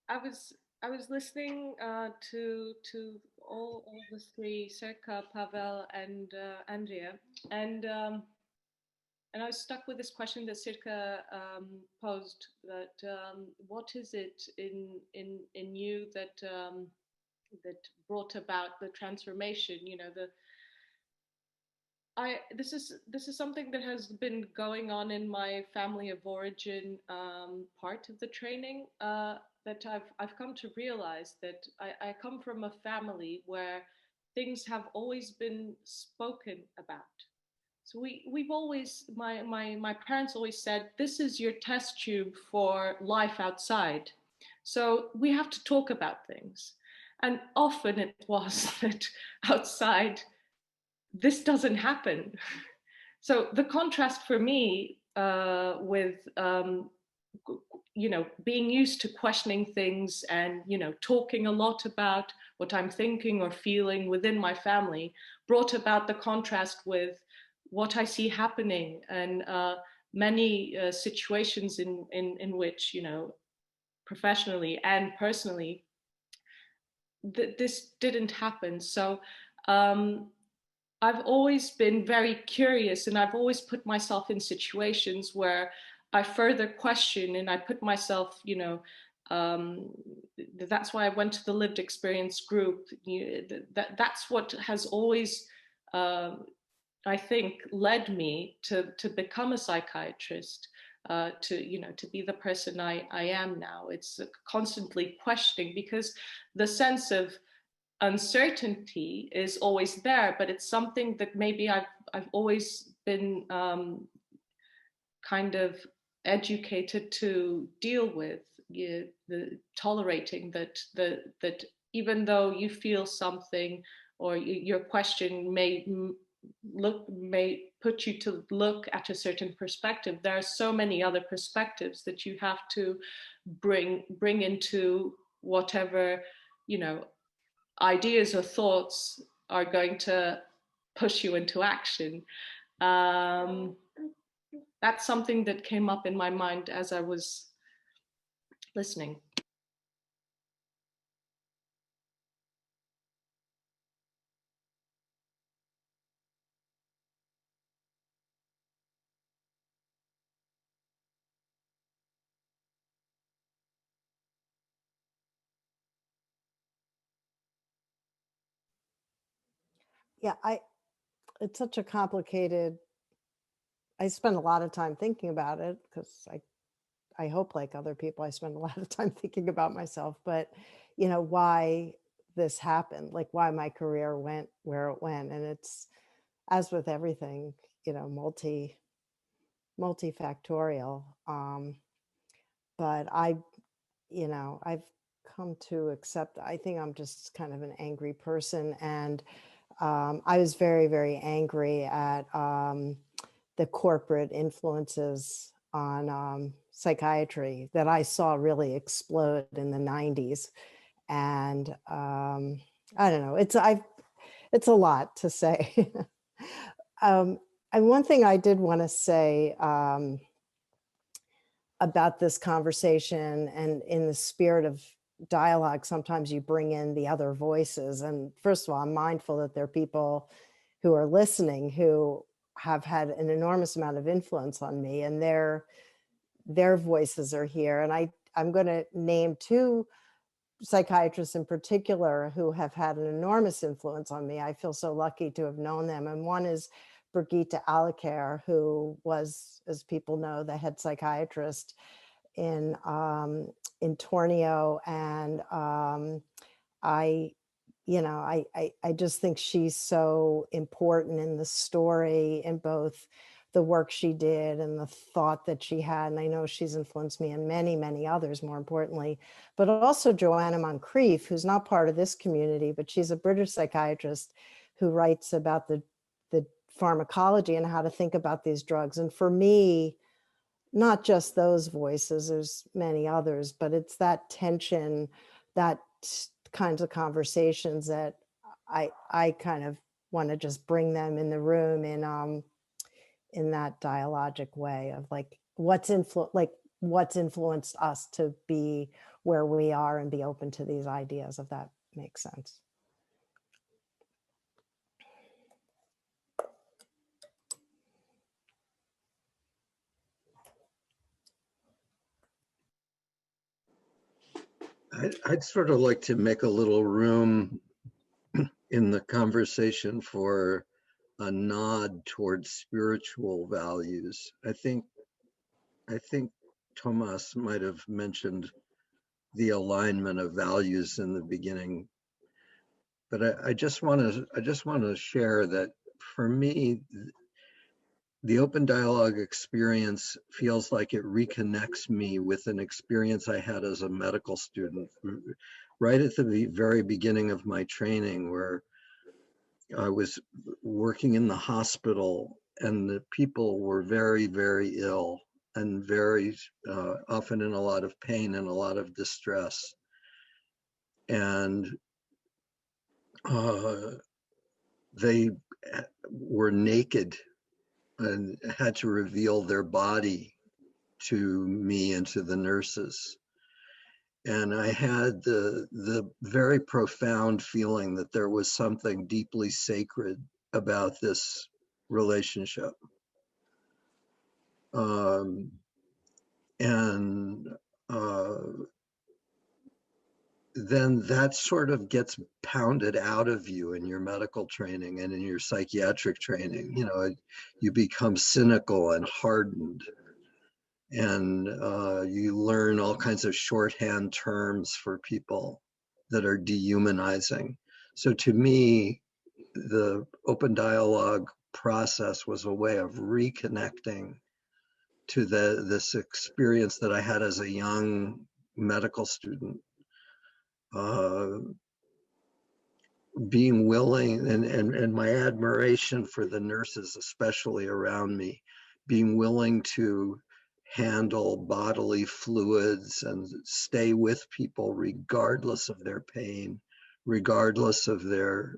I was listening to all the three, Serka, Pavel, and Andrea, and I was stuck with this question that Sirka posed, that what is it in you that that brought about the transformation? You know, this is something that has been going on in my family of origin part of the training, that I've come to realize that I come from a family where things have always been spoken about. So we've always, my parents always said, this is your test tube for life outside. So we have to talk about things. And often it was that outside, this doesn't happen. So the contrast for me with, you know, being used to questioning things and, you know, talking a lot about what I'm thinking or feeling within my family brought about the contrast with what I see happening, and many situations in which, you know, professionally and personally, this didn't happen. So I've always been very curious, and I've always put myself in situations where I further question, and I put myself, you know, that's why I went to the lived experience group. That's what has always, I think, led me to become a psychiatrist, to, you know, to be the person I am now. It's constantly questioning, because the sense of uncertainty is always there, but it's something that maybe I've always been kind of educated to deal with the tolerating that even though you feel something or your question may put you to look at a certain perspective, there are so many other perspectives that you have to bring into whatever, you know, ideas or thoughts are going to push you into action. That's something that came up in my mind as I was listening. Yeah, it's such a complicated, I spend a lot of time thinking about it because I hope like other people, I spend a lot of time thinking about myself, but you know, why this happened, like why my career went where it went. And it's, as with everything, you know, multifactorial. But you know, I've come to accept, I think I'm just kind of an angry person. And I was very, very angry at the corporate influences on psychiatry that I saw really explode in the 90s. And I don't know, it's a lot to say. And one thing I did want to say about this conversation, and in the spirit of dialogue, sometimes you bring in the other voices. And first of all, I'm mindful that there are people who are listening who have had an enormous amount of influence on me, and their voices are here. And I'm going to name two psychiatrists in particular who have had an enormous influence on me. I feel so lucky to have known them. And one is Brigitte Alacare, who was, as people know, the head psychiatrist in Tornio. And I just think she's so important in the story, in both the work she did and the thought that she had. And I know she's influenced me and many, many others, more importantly, but also Joanna Moncrief, who's not part of this community, but she's a British psychiatrist who writes about the pharmacology and how to think about these drugs. And for me, not just those voices, there's many others, but it's that tension, that kinds of conversations that I kind of want to just bring them in the room in that dialogic way of like what's influenced us to be where we are and be open to these ideas, if that makes sense. I'd sort of like to make a little room in the conversation for a nod towards spiritual values. I think Thomas might have mentioned the alignment of values in the beginning, but I just want to share that for me, the open dialogue experience feels like it reconnects me with an experience I had as a medical student, right at the very beginning of my training, where I was working in the hospital and the people were very, very ill and very often in a lot of pain and a lot of distress. And they were naked and had to reveal their body to me and to the nurses. And I had the very profound feeling that there was something deeply sacred about this relationship. Then that sort of gets pounded out of you in your medical training and in your psychiatric training. You know, you become cynical and hardened, and you learn all kinds of shorthand terms for people that are dehumanizing. So to me, the open dialogue process was a way of reconnecting to this experience that I had as a young medical student. Being willing, and my admiration for the nurses, especially around me, being willing to handle bodily fluids and stay with people regardless of their pain, regardless of their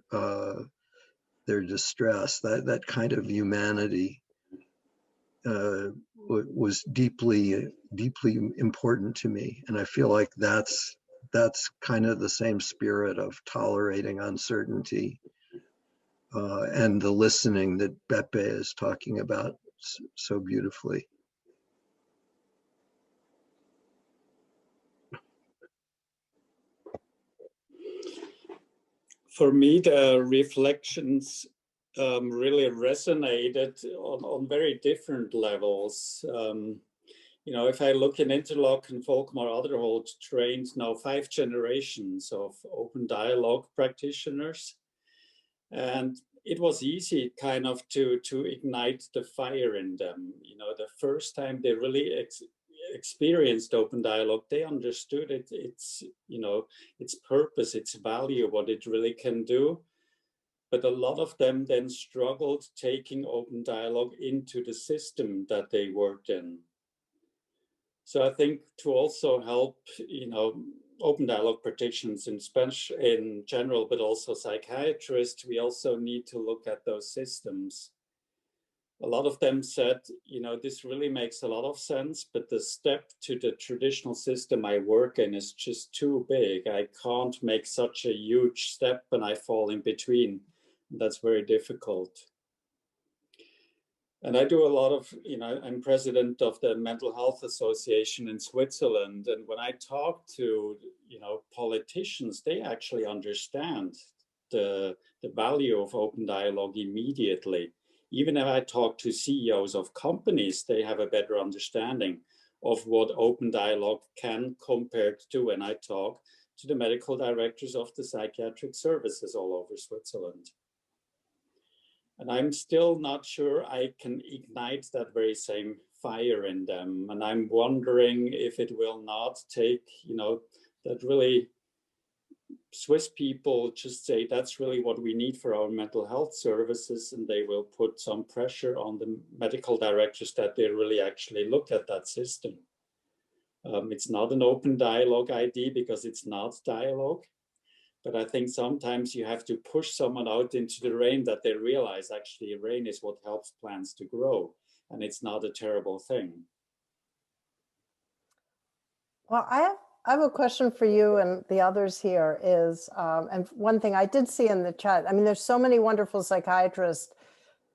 distress. That kind of humanity was deeply important to me, and I feel like that's kind of the same spirit of tolerating uncertainty and the listening that Beppe is talking about so beautifully. For me, the reflections really resonated on very different levels. You know, if I look in Interlochen, Volkmar Adderholt trained now 5 generations of open dialogue practitioners. And it was easy kind of to ignite the fire in them. You know, the first time they really experienced open dialogue, they understood its, you know, its purpose, its value, what it really can do. But a lot of them then struggled taking open dialogue into the system that they worked in. So I think to also help, you know, open dialogue practitioners in general, but also psychiatrists, we also need to look at those systems. A lot of them said, you know, this really makes a lot of sense, but the step to the traditional system I work in is just too big. I can't make such a huge step and I fall in between. That's very difficult. And I do a lot of, you know, I'm president of the Mental Health Association in Switzerland. And when I talk to, you know, politicians, they actually understand the value of open dialogue immediately. Even if I talk to CEOs of companies, they have a better understanding of what open dialogue can compared to when I talk to the medical directors of the psychiatric services all over Switzerland. And I'm still not sure I can ignite that very same fire in them. And I'm wondering if it will not take, you know, that really Swiss people just say that's really what we need for our mental health services. And they will put some pressure on the medical directors that they really actually look at that system. It's not an open dialogue idea because it's not dialogue. But I think sometimes you have to push someone out into the rain that they realize actually rain is what helps plants to grow. And it's not a terrible thing. Well, I have a question for you and the others here is, and one thing I did see in the chat, I mean, there's so many wonderful psychiatrists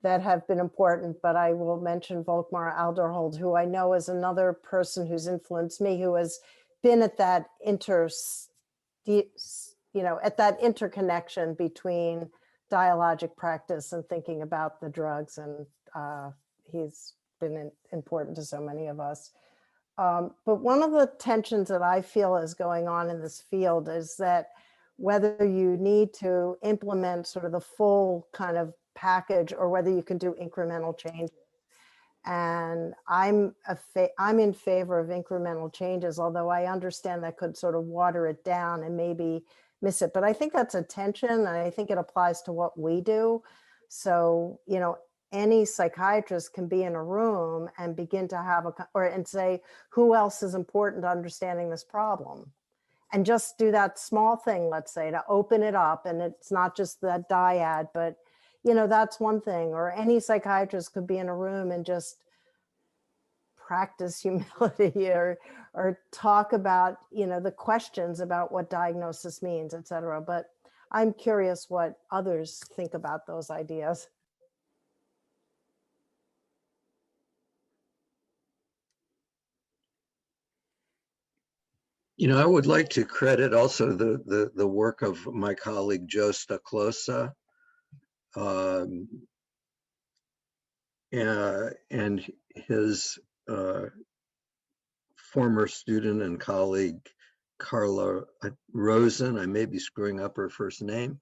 that have been important, but I will mention Volkmar Alderhold, who I know is another person who's influenced me, who has been at that at that interconnection between dialogic practice and thinking about the drugs. And he's been important to so many of us. But one of the tensions that I feel is going on in this field is that whether you need to implement sort of the full kind of package or whether you can do incremental changes. And I'm in favor of incremental changes, although I understand that could sort of water it down and maybe miss it. But I think that's a tension, and I think it applies to what we do. So, you know, any psychiatrist can be in a room and begin to have and say, who else is important to understanding this problem? And just do that small thing, let's say, to open it up. And it's not just that dyad, but, you know, that's one thing. Or any psychiatrist could be in a room and just practice humility or talk about, you know, the questions about what diagnosis means, et cetera. But I'm curious what others think about those ideas. You know, I would like to credit also the work of my colleague Joe Staclosa, and his former student and colleague Carla Rosen. I may be screwing up her first name,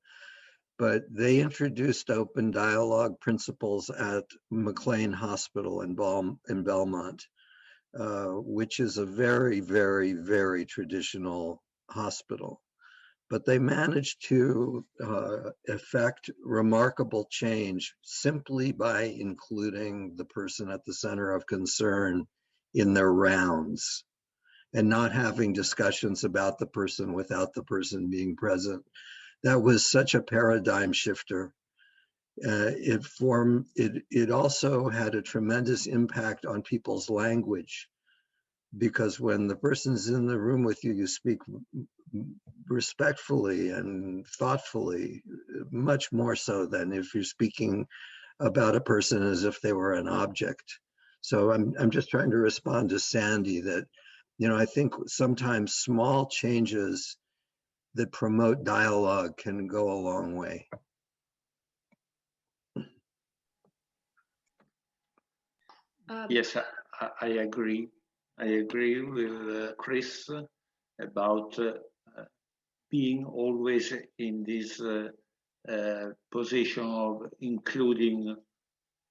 but they introduced open dialogue principles at McLean Hospital in Belmont. which is a very, very, very traditional hospital. But they managed to effect remarkable change simply by including the person at the center of concern in their rounds and not having discussions about the person without the person being present. That was such a paradigm shifter. It also had a tremendous impact on people's language, because when the person's in the room with you, you speak respectfully and thoughtfully, much more so than if you're speaking about a person as if they were an object. So I'm just trying to respond to Sandy that, I think sometimes small changes that promote dialogue can go a long way. Yes, I agree. I agree with Chris about being always in this position of including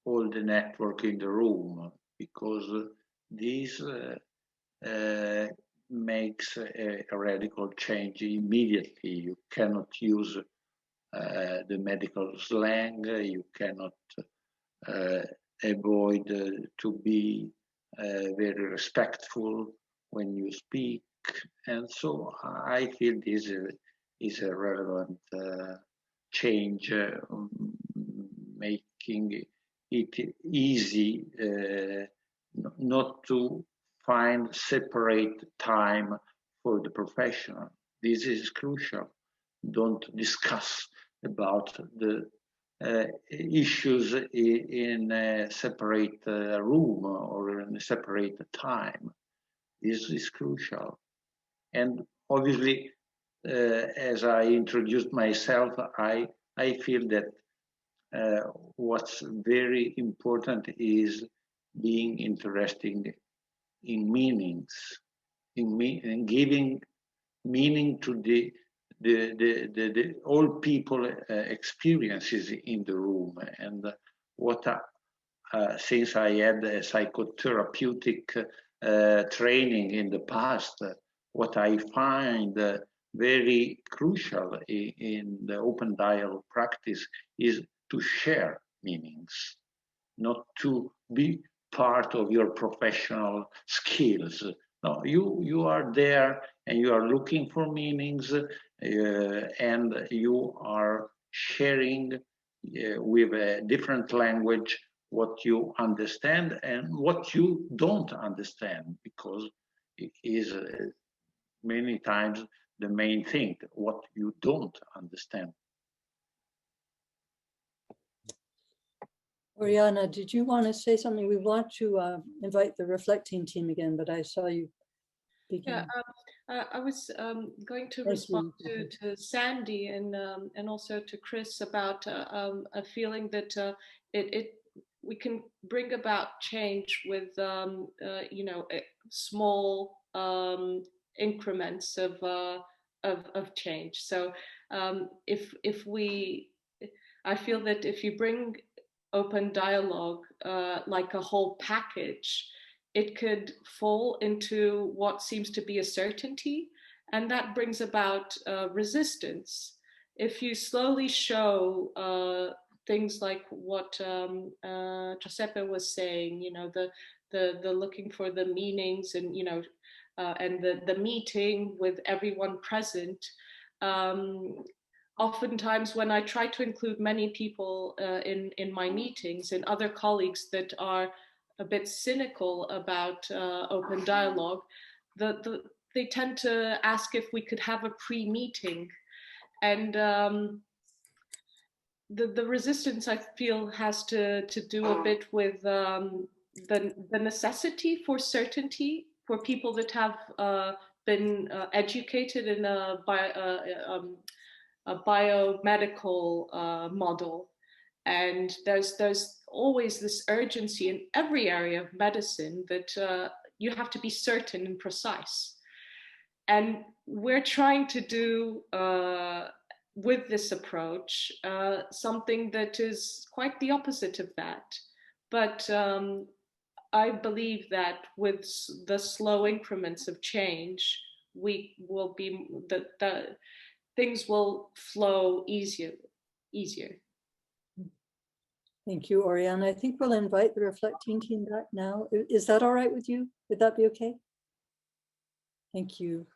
all the network in the room, because this makes a radical change immediately. You cannot use the medical slang, you cannot avoid to be very respectful when you speak. And so I feel this is a relevant change, making it easy not to find separate time for the professional. This is crucial. Don't discuss about the issues in a separate room or in a separate time. This is crucial. And obviously, as I introduced myself, I feel that what's very important is being interested in meanings, in giving meaning to the all people experiences in the room. And what since I had a psychotherapeutic training in the past, what I find very crucial in the open dialogue practice is to share meanings, not to be part of your professional skills. No, you are there and you are looking for meanings, and you are sharing with a different language what you understand and what you don't understand, because it is many times the main thing, what you don't understand. Oriana, did you want to say something? We want to invite the reflecting team again, but I saw you begin. Yeah, I was going to respond to Sandy and also to Chris about a feeling that we can bring about change with small increments of change. So I feel that if you bring open dialogue like a whole package, it could fall into what seems to be a certainty, and that brings about resistance. If you slowly show things like what Giuseppe was saying, the looking for the meanings and and the meeting with everyone present. Oftentimes when I try to include many people in my meetings and other colleagues that are a bit cynical about open dialogue, they tend to ask if we could have a pre-meeting. And the resistance, I feel, has to do a bit with the necessity for certainty for people that have been educated in a biomedical model. And there's always this urgency in every area of medicine that you have to be certain and precise. And we're trying to do with this approach something that is quite the opposite of that. But I believe that with the slow increments of change, we will be, the things will flow easier. Thank you, Oriana. I think we'll invite the reflecting team back now. Is that all right with you? Would that be okay? Thank you.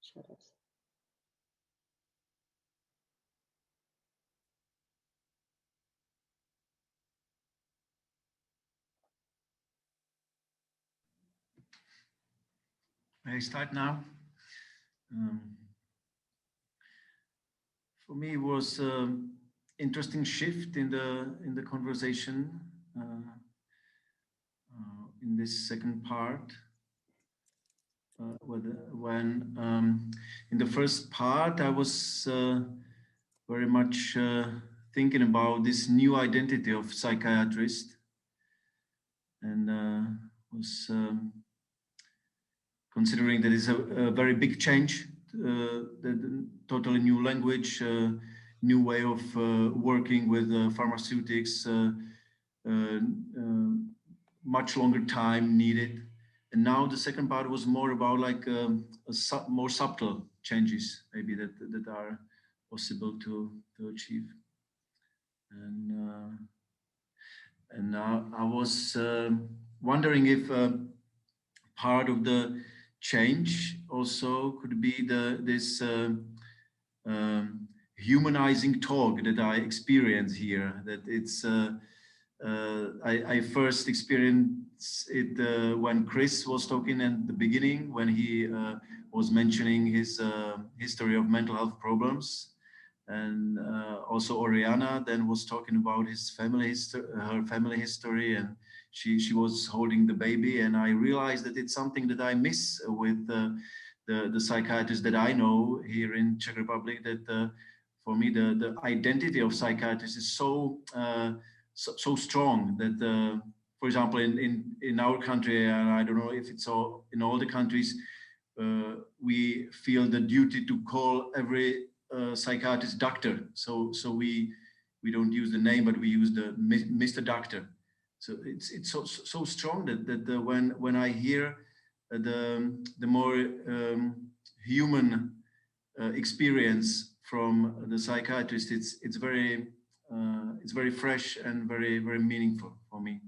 Shadows. May I start now? For me, it was interesting shift in the conversation in this second part. When in the first part, I was very much thinking about this new identity of psychiatrist, and was considering that it's a very big change, the totally new language, new way of working with pharmaceutics, much longer time needed. And now the second part was more about like more subtle changes, maybe that are possible to achieve. And now I was wondering if part of the change also could be this humanizing talk that I experience here. That it's I first experienced it when Chris was talking at the beginning, when he was mentioning his history of mental health problems, and also Oriana then was talking about his family her family history, and she was holding the baby, and I realized that it's something that I miss with the psychiatrists that I know here in Czech Republic. That for me the identity of psychiatrists is so strong that, for example, in our country, and I don't know if it's all in all the countries, we feel the duty to call every psychiatrist doctor. So we don't use the name, but we use the Mr. Doctor. So it's so strong that when I hear the more human experience from the psychiatrist, it's very fresh and very meaningful for me.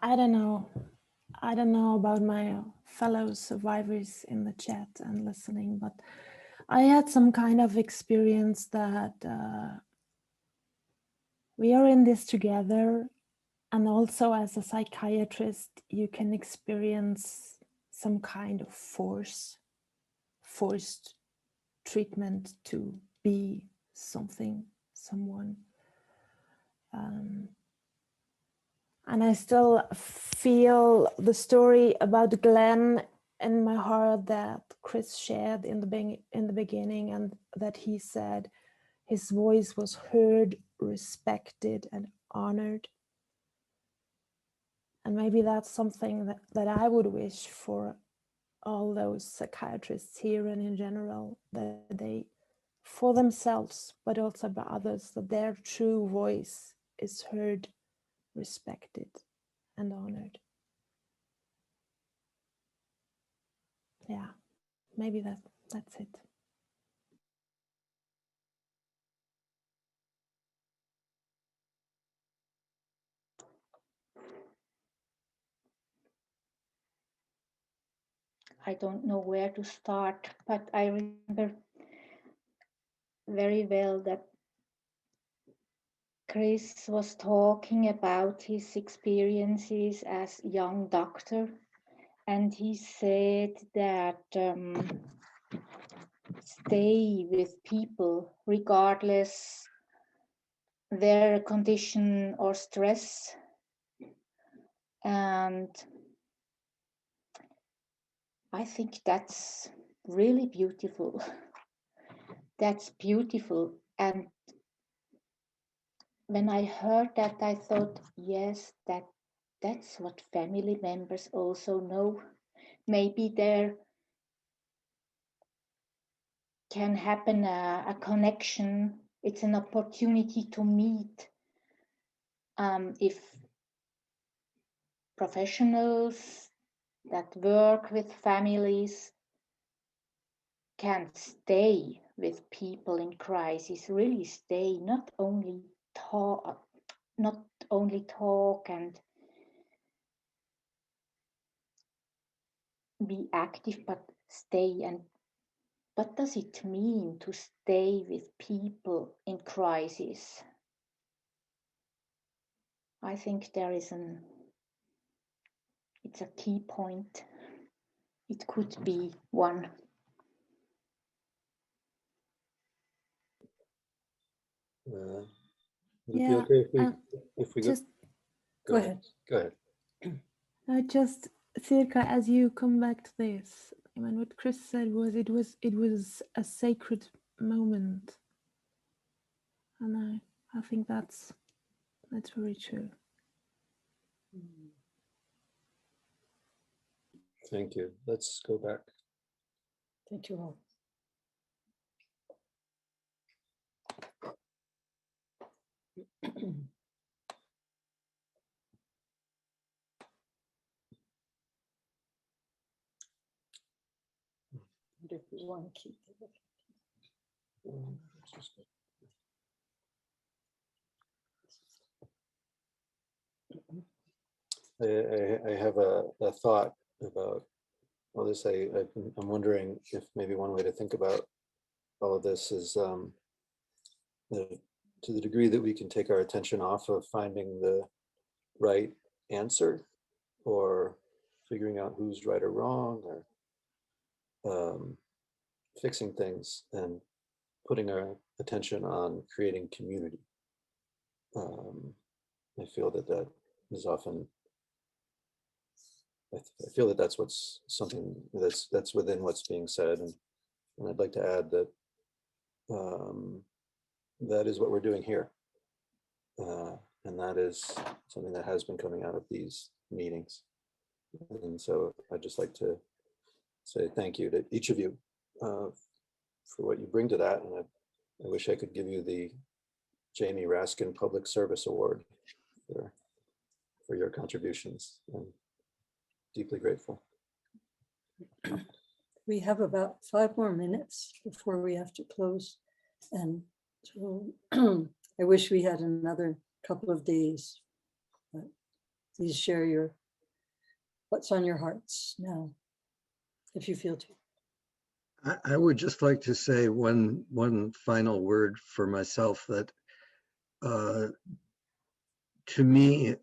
I don't know. I don't know about my fellow survivors in the chat and listening, but I had some kind of experience that we are in this together. And also as a psychiatrist, you can experience some kind of forced treatment to be someone. And I still feel the story about Glenn in my heart that Chris shared in the beginning, and that he said his voice was heard, respected, and honored. And maybe that's something that I would wish for all those psychiatrists here and in general, that they, for themselves, but also by others, that their true voice is heard, respected, and honored. Yeah, maybe that's it. I don't know where to start, but I remember very well that Chris was talking about his experiences as young doctor, and he said that stay with people regardless their condition or stress, And I think that's really beautiful. That's beautiful. And when I heard that, I thought, yes, that's what family members also know. Maybe there can happen a connection. It's an opportunity to meet. If professionals that work with families can stay with people in crisis, really stay, not only talk and be active, but stay. And what does it mean to stay with people in crisis? I think it's a key point. It could be one. Would it be okay if we just go ahead. Go ahead. Just Circa, as you come back to this, I mean, what Chris said was it was a sacred moment, and I think that's very true. Thank you. Let's go back. Thank you all. If we want to keep I have a thought about all this. I'm wondering if maybe one way to think about all of this is to the degree that we can take our attention off of finding the right answer or figuring out who's right or wrong or fixing things, and putting our attention on creating community. I feel that is often, I feel that that's something that's within what's being said, and I'd like to add that that is what we're doing here, and that is something that has been coming out of these meetings. And so I'd just like to say thank you to each of you for what you bring to that, and I wish I could give you the Jamie Raskin Public Service Award for your contributions. I'm deeply grateful. We have about 5 more minutes before we have to close, and so I wish we had another couple of days. But please share what's on your hearts now, if you feel to. I would just like to say one final word for myself, that to me,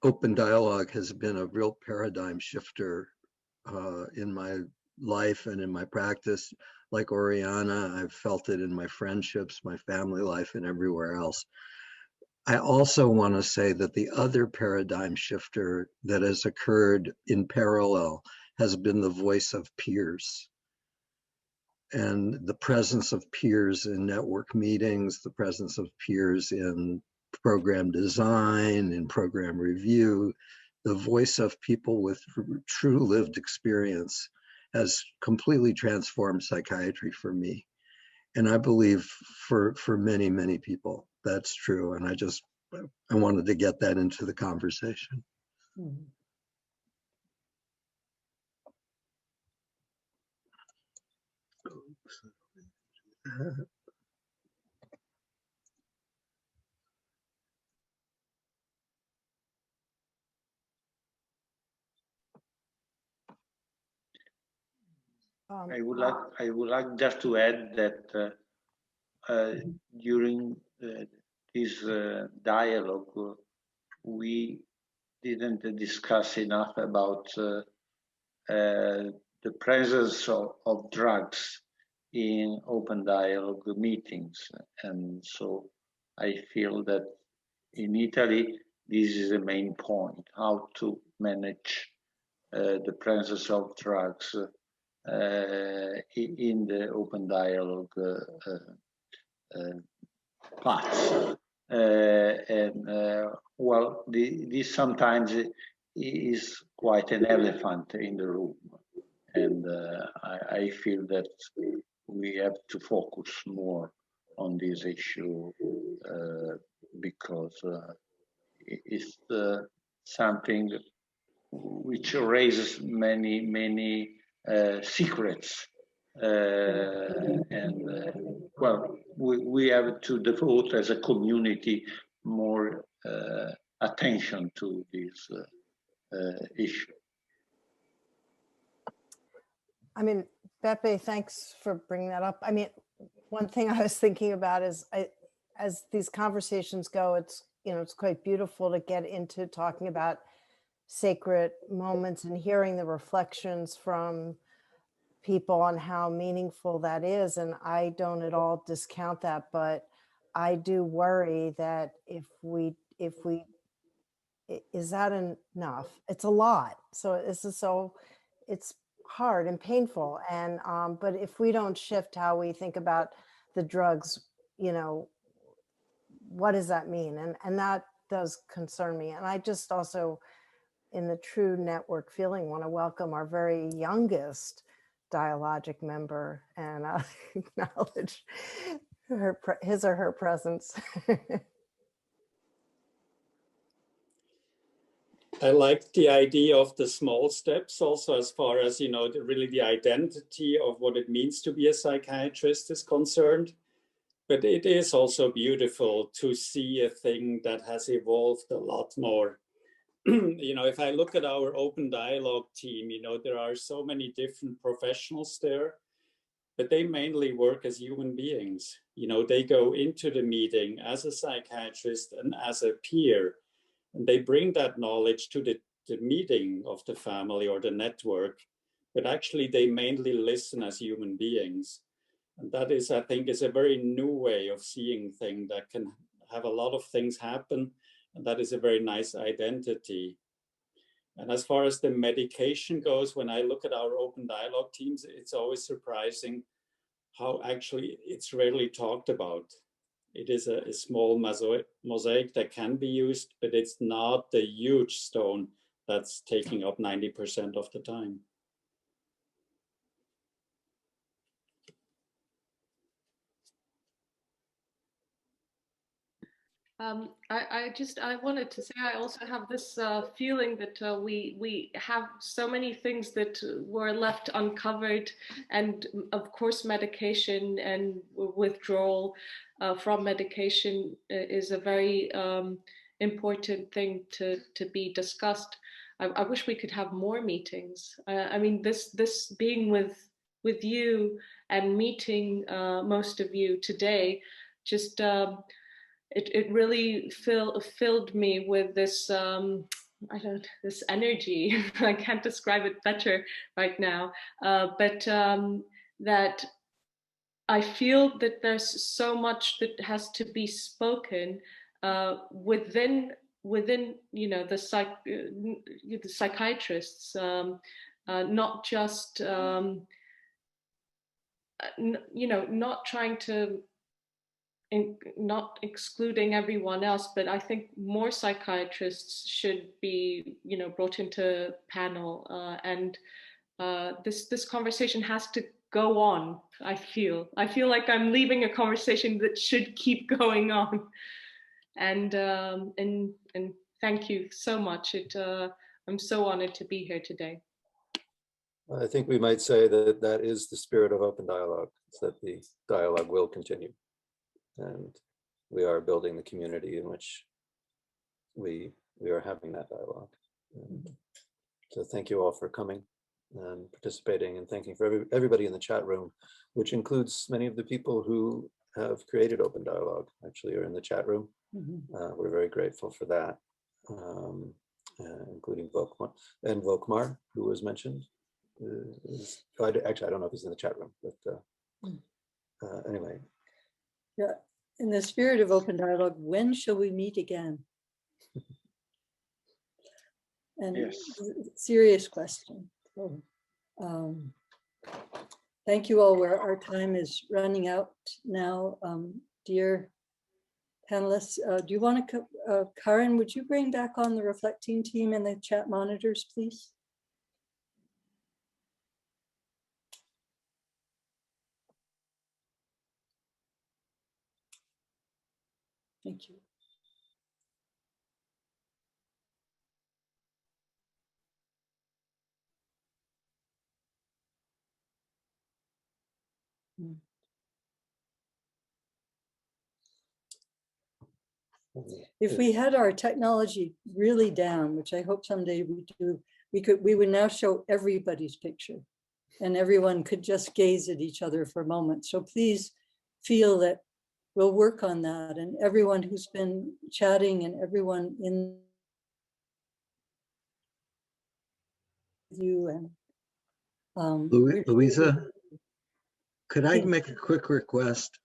open dialogue has been a real paradigm shifter in my life and in my practice. Like Oriana, I've felt it in my friendships, my family life, and everywhere else. I also want to say that the other paradigm shifter that has occurred in parallel has been the voice of peers. And the presence of peers in network meetings, the presence of peers in program design, in program review, the voice of people with true lived experience has completely transformed psychiatry for me. And I believe for many, many people, that's true. And I wanted to get that into the conversation. Mm-hmm. I would like just to add that during this dialogue, we didn't discuss enough about the presence of drugs in open dialogue meetings. And so I feel that in Italy, this is the main point, how to manage the presence of drugs in the open dialogue paths. Well, this sometimes is quite an elephant in the room. And I feel that we have to focus more on this issue because it's something which raises many secrets. Well, we have to devote as a community more attention to this issue. I mean, Beppe, thanks for bringing that up. I mean, one thing I was thinking about is as these conversations go, it's, you know, it's quite beautiful to get into talking about sacred moments and hearing the reflections from people on how meaningful that is. And I don't at all discount that, but I do worry that if we, is that enough? It's a lot. So it's hard and painful. And, but if we don't shift how we think about the drugs, you know, what does that mean? And that does concern me. And I just also, in the true network feeling, want to welcome our very youngest dialogic member and acknowledge his or her presence. I like the idea of the small steps also, as far as, you know, really the identity of what it means to be a psychiatrist is concerned. But it is also beautiful to see a thing that has evolved a lot more. You know, if I look at our open dialogue team, you know, there are so many different professionals there, but they mainly work as human beings. You know, they go into the meeting as a psychiatrist and as a peer, and they bring that knowledge to the meeting of the family or the network, but actually they mainly listen as human beings. And that is, I think, is a very new way of seeing things that can have a lot of things happen. And that is a very nice identity. And as far as the medication goes, when I look at our open dialogue teams, it's always surprising how actually it's rarely talked about. It is a small mosaic that can be used, but it's not the huge stone that's taking up 90% of the time. I wanted to say, I also have this feeling that we have so many things that were left uncovered, and of course medication and withdrawal from medication is a very important thing to be discussed. I wish we could have more meetings. I mean, this being with you and meeting most of you today, just it really filled me with this this energy. I can't describe it better right now, but that I feel that there's so much that has to be spoken within you know the psychiatrists, not just you know, not trying to not excluding everyone else, but I think more psychiatrists should be, you know, brought into panel, and this conversation has to go on. I feel like I'm leaving a conversation that should keep going on, and thank you so much. I'm so honored to be here today. I think we might say that that is the spirit of open dialogue, that the dialogue will continue. And we are building the community in which we are having that dialogue. And so thank you all for coming and participating, and thanking for everybody in the chat room, which includes many of the people who have created open dialogue, actually are in the chat room. We're very grateful for that, including Volkmar, who was mentioned. Actually, I don't know if he's in the chat room, but anyway. Yeah, in the spirit of open dialogue, when shall we meet again? and Yes. serious question. So, thank you all. Our time is running out now. Dear panelists, do you want to, Karen, would you bring back on the reflecting team and the chat monitors, please? Thank you. If we had our technology really down, which I hope someday we do, we would now show everybody's picture and everyone could just gaze at each other for a moment. So please feel that we'll work on that, and everyone who's been chatting and everyone in you and Louisa, could I make a quick request?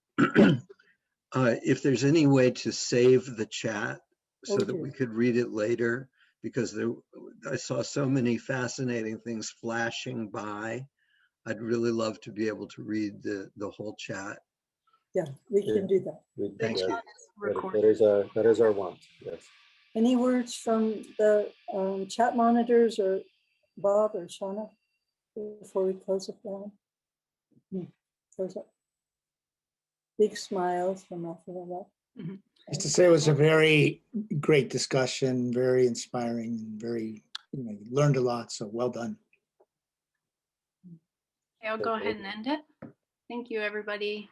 If there's any way to save the chat so that we could read it later, because I saw so many fascinating things flashing by. I'd really love to be able to read the whole chat. Yeah, we can do that. Thank you. That is our want, yes. Any words from the chat monitors or Bob or Shauna before we close it down? Close up. Big smiles from Rafaela. Just to say, it was a very great discussion, very inspiring, and very, you learned a lot. So well done. Okay, I'll go ahead and end it. Thank you, everybody.